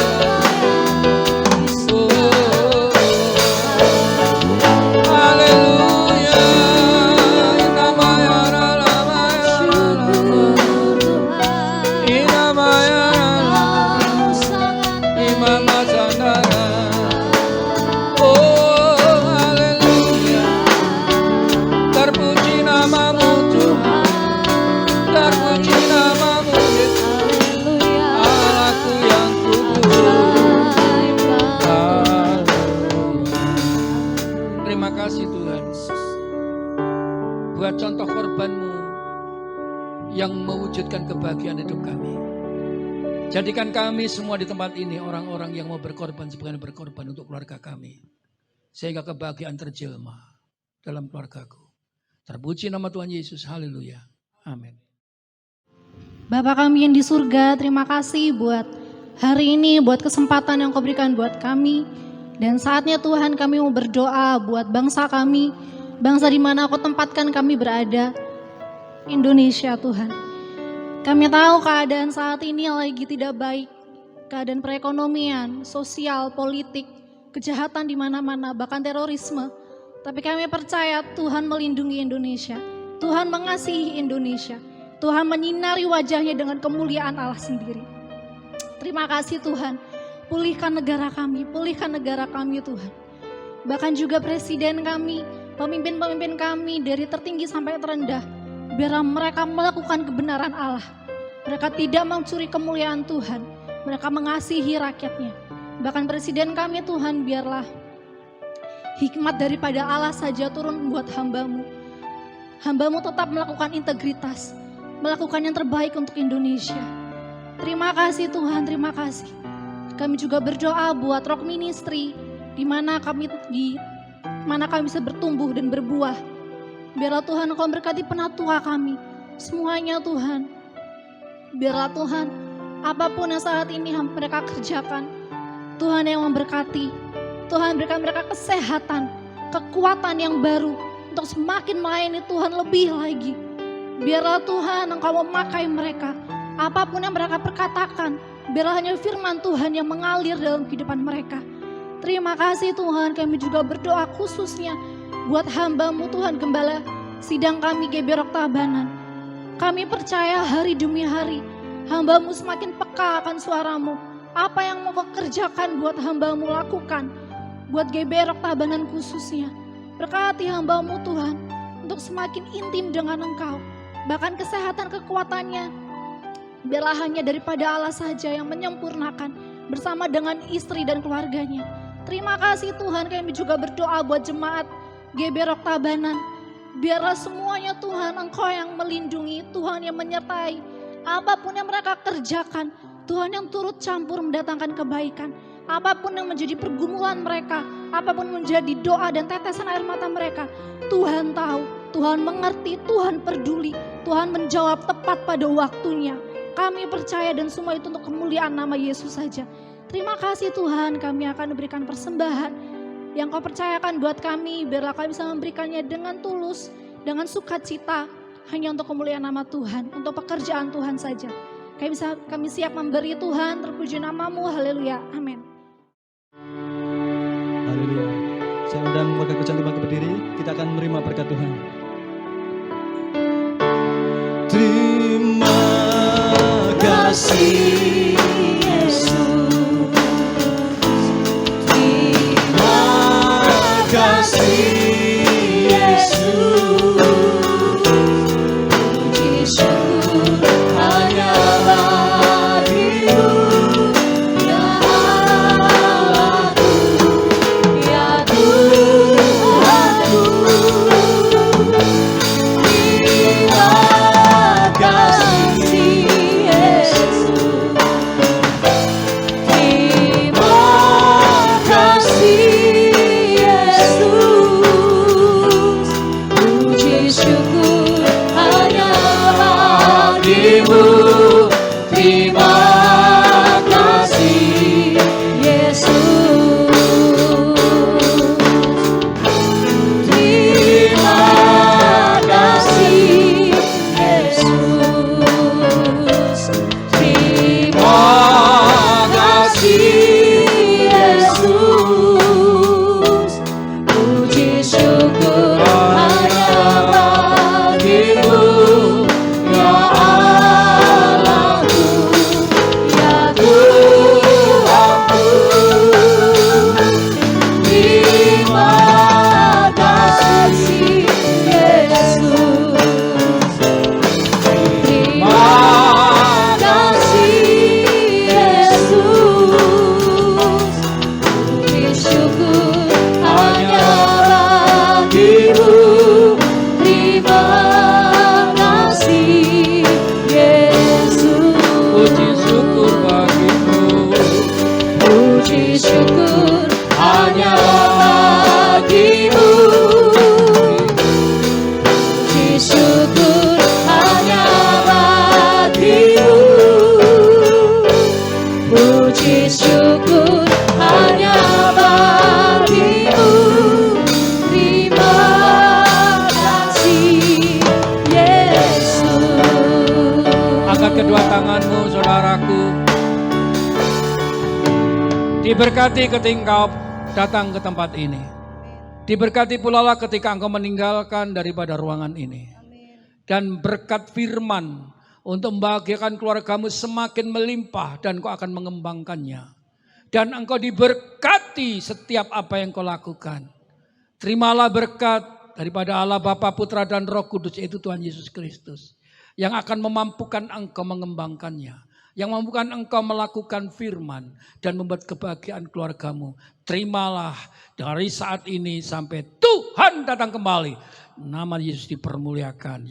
Haleluya. Inamaya ralamaya. Inamaya Imama Sandara. Oh haleluya. Terpuji nama-Mu Tuhan. Terpuji nama-Mu Yesus. Allahku yang kudus. Haleluya. Terima kasih Tuhan. Buat contoh korban-Mu yang mewujudkan kebahagiaan hidup kami. Jadikan kami semua di tempat ini orang-orang yang mau berkorban sebagaimana berkorban untuk keluarga kami. Sehingga kebahagiaan terjelma dalam keluargaku. Terpuji nama Tuhan Yesus. Haleluya. Amin. Bapa kami yang di surga, terima kasih buat hari ini, buat kesempatan yang Kau berikan buat kami. Dan saatnya Tuhan kami mau berdoa buat bangsa kami, bangsa di mana Kau tempatkan kami berada. Indonesia Tuhan. Kami tahu keadaan saat ini lagi tidak baik. Keadaan perekonomian, sosial, politik, kejahatan di mana-mana, bahkan terorisme. Tapi kami percaya Tuhan melindungi Indonesia. Tuhan mengasihi Indonesia. Tuhan menyinari wajahnya dengan kemuliaan Allah sendiri. Terima kasih Tuhan. Pulihkan negara kami Tuhan. Bahkan juga presiden kami, pemimpin-pemimpin kami dari tertinggi sampai terendah. Biarlah mereka melakukan kebenaran Allah. Mereka tidak mencuri kemuliaan Tuhan. Mereka mengasihi rakyatnya. Bahkan presiden kami Tuhan, biarlah hikmat daripada Allah saja turun buat hamba-Mu. Hamba-Mu tetap melakukan integritas, melakukan yang terbaik untuk Indonesia. Terima kasih Tuhan, terima kasih. Kami juga berdoa buat Rock Ministry, di mana kami bisa bertumbuh dan berbuah. Biarlah Tuhan Engkau berkati penatua kami, semuanya Tuhan. Biarlah Tuhan, apapun yang saat ini mereka kerjakan, Tuhan yang memberkati. Tuhan berikan mereka kesehatan, kekuatan yang baru untuk semakin melayani Tuhan lebih lagi. Biarlah Tuhan Engkau memakai mereka, apapun yang mereka perkatakan, biarlah hanya firman Tuhan yang mengalir dalam kehidupan mereka. Terima kasih Tuhan, kami juga berdoa khususnya buat hamba-Mu Tuhan, Gembala sidang kami GBI Rock Tabanan. Kami percaya hari demi hari hamba-Mu semakin peka akan suara-Mu. Apa yang mau Kau kerjakan buat hamba-Mu lakukan, buat GBI Rock Tabanan khususnya. Berkati hamba-Mu Tuhan untuk semakin intim dengan Engkau. Bahkan kesehatan kekuatannya, biarlah hanya daripada Allah saja yang menyempurnakan bersama dengan istri dan keluarganya. Terima kasih Tuhan, kami juga berdoa buat jemaat GBI Rock Tabanan. Biarlah semuanya Tuhan Engkau yang melindungi, Tuhan yang menyertai. Apapun yang mereka kerjakan, Tuhan yang turut campur mendatangkan kebaikan. Apapun yang menjadi pergumulan mereka, apapun menjadi doa dan tetesan air mata mereka, Tuhan tahu, Tuhan mengerti, Tuhan peduli, Tuhan menjawab tepat pada waktunya. Kami percaya dan semua itu untuk kemuliaan nama Yesus saja. Terima kasih Tuhan, kami akan memberikan persembahan yang Kau percayakan buat kami, biarlah kami bisa memberikannya dengan tulus, dengan sukacita, hanya untuk kemuliaan nama Tuhan, untuk pekerjaan Tuhan saja. Kami siap memberi Tuhan, terpuji nama-Mu, haleluya, amin. Haleluya. Saya undang warga Kecantikan bangkit berdiri, kita akan menerima berkat Tuhan. Terima kasih Yesus. Terima kasih Yesus. Puji syukur hanyalah Dirimu, ya Allahku, ya Tuhanku. Terima kasih Yesus. kedua tanganmu, saudaraku. Diberkati ketika engkau datang ke tempat ini. Diberkati pula lah ketika engkau meninggalkan daripada ruangan ini. Dan berkat firman untuk membahagiakan keluargamu semakin melimpah dan kau akan mengembangkannya. Dan engkau diberkati setiap apa yang kau lakukan. Terimalah berkat daripada Allah Bapa, Putra dan Roh Kudus, yaitu Tuhan Yesus Kristus. Yang akan memampukan engkau mengembangkannya. Yang memampukan engkau melakukan firman dan membuat kebahagiaan keluargamu. Terimalah dari saat ini sampai Tuhan datang kembali. Nama Yesus dipermuliakan.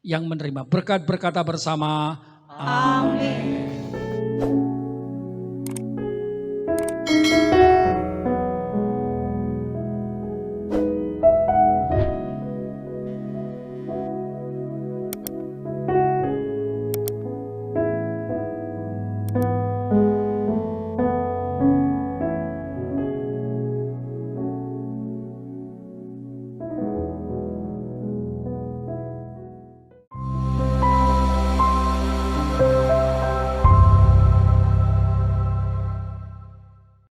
Yang menerima berkat berkata bersama. Amin.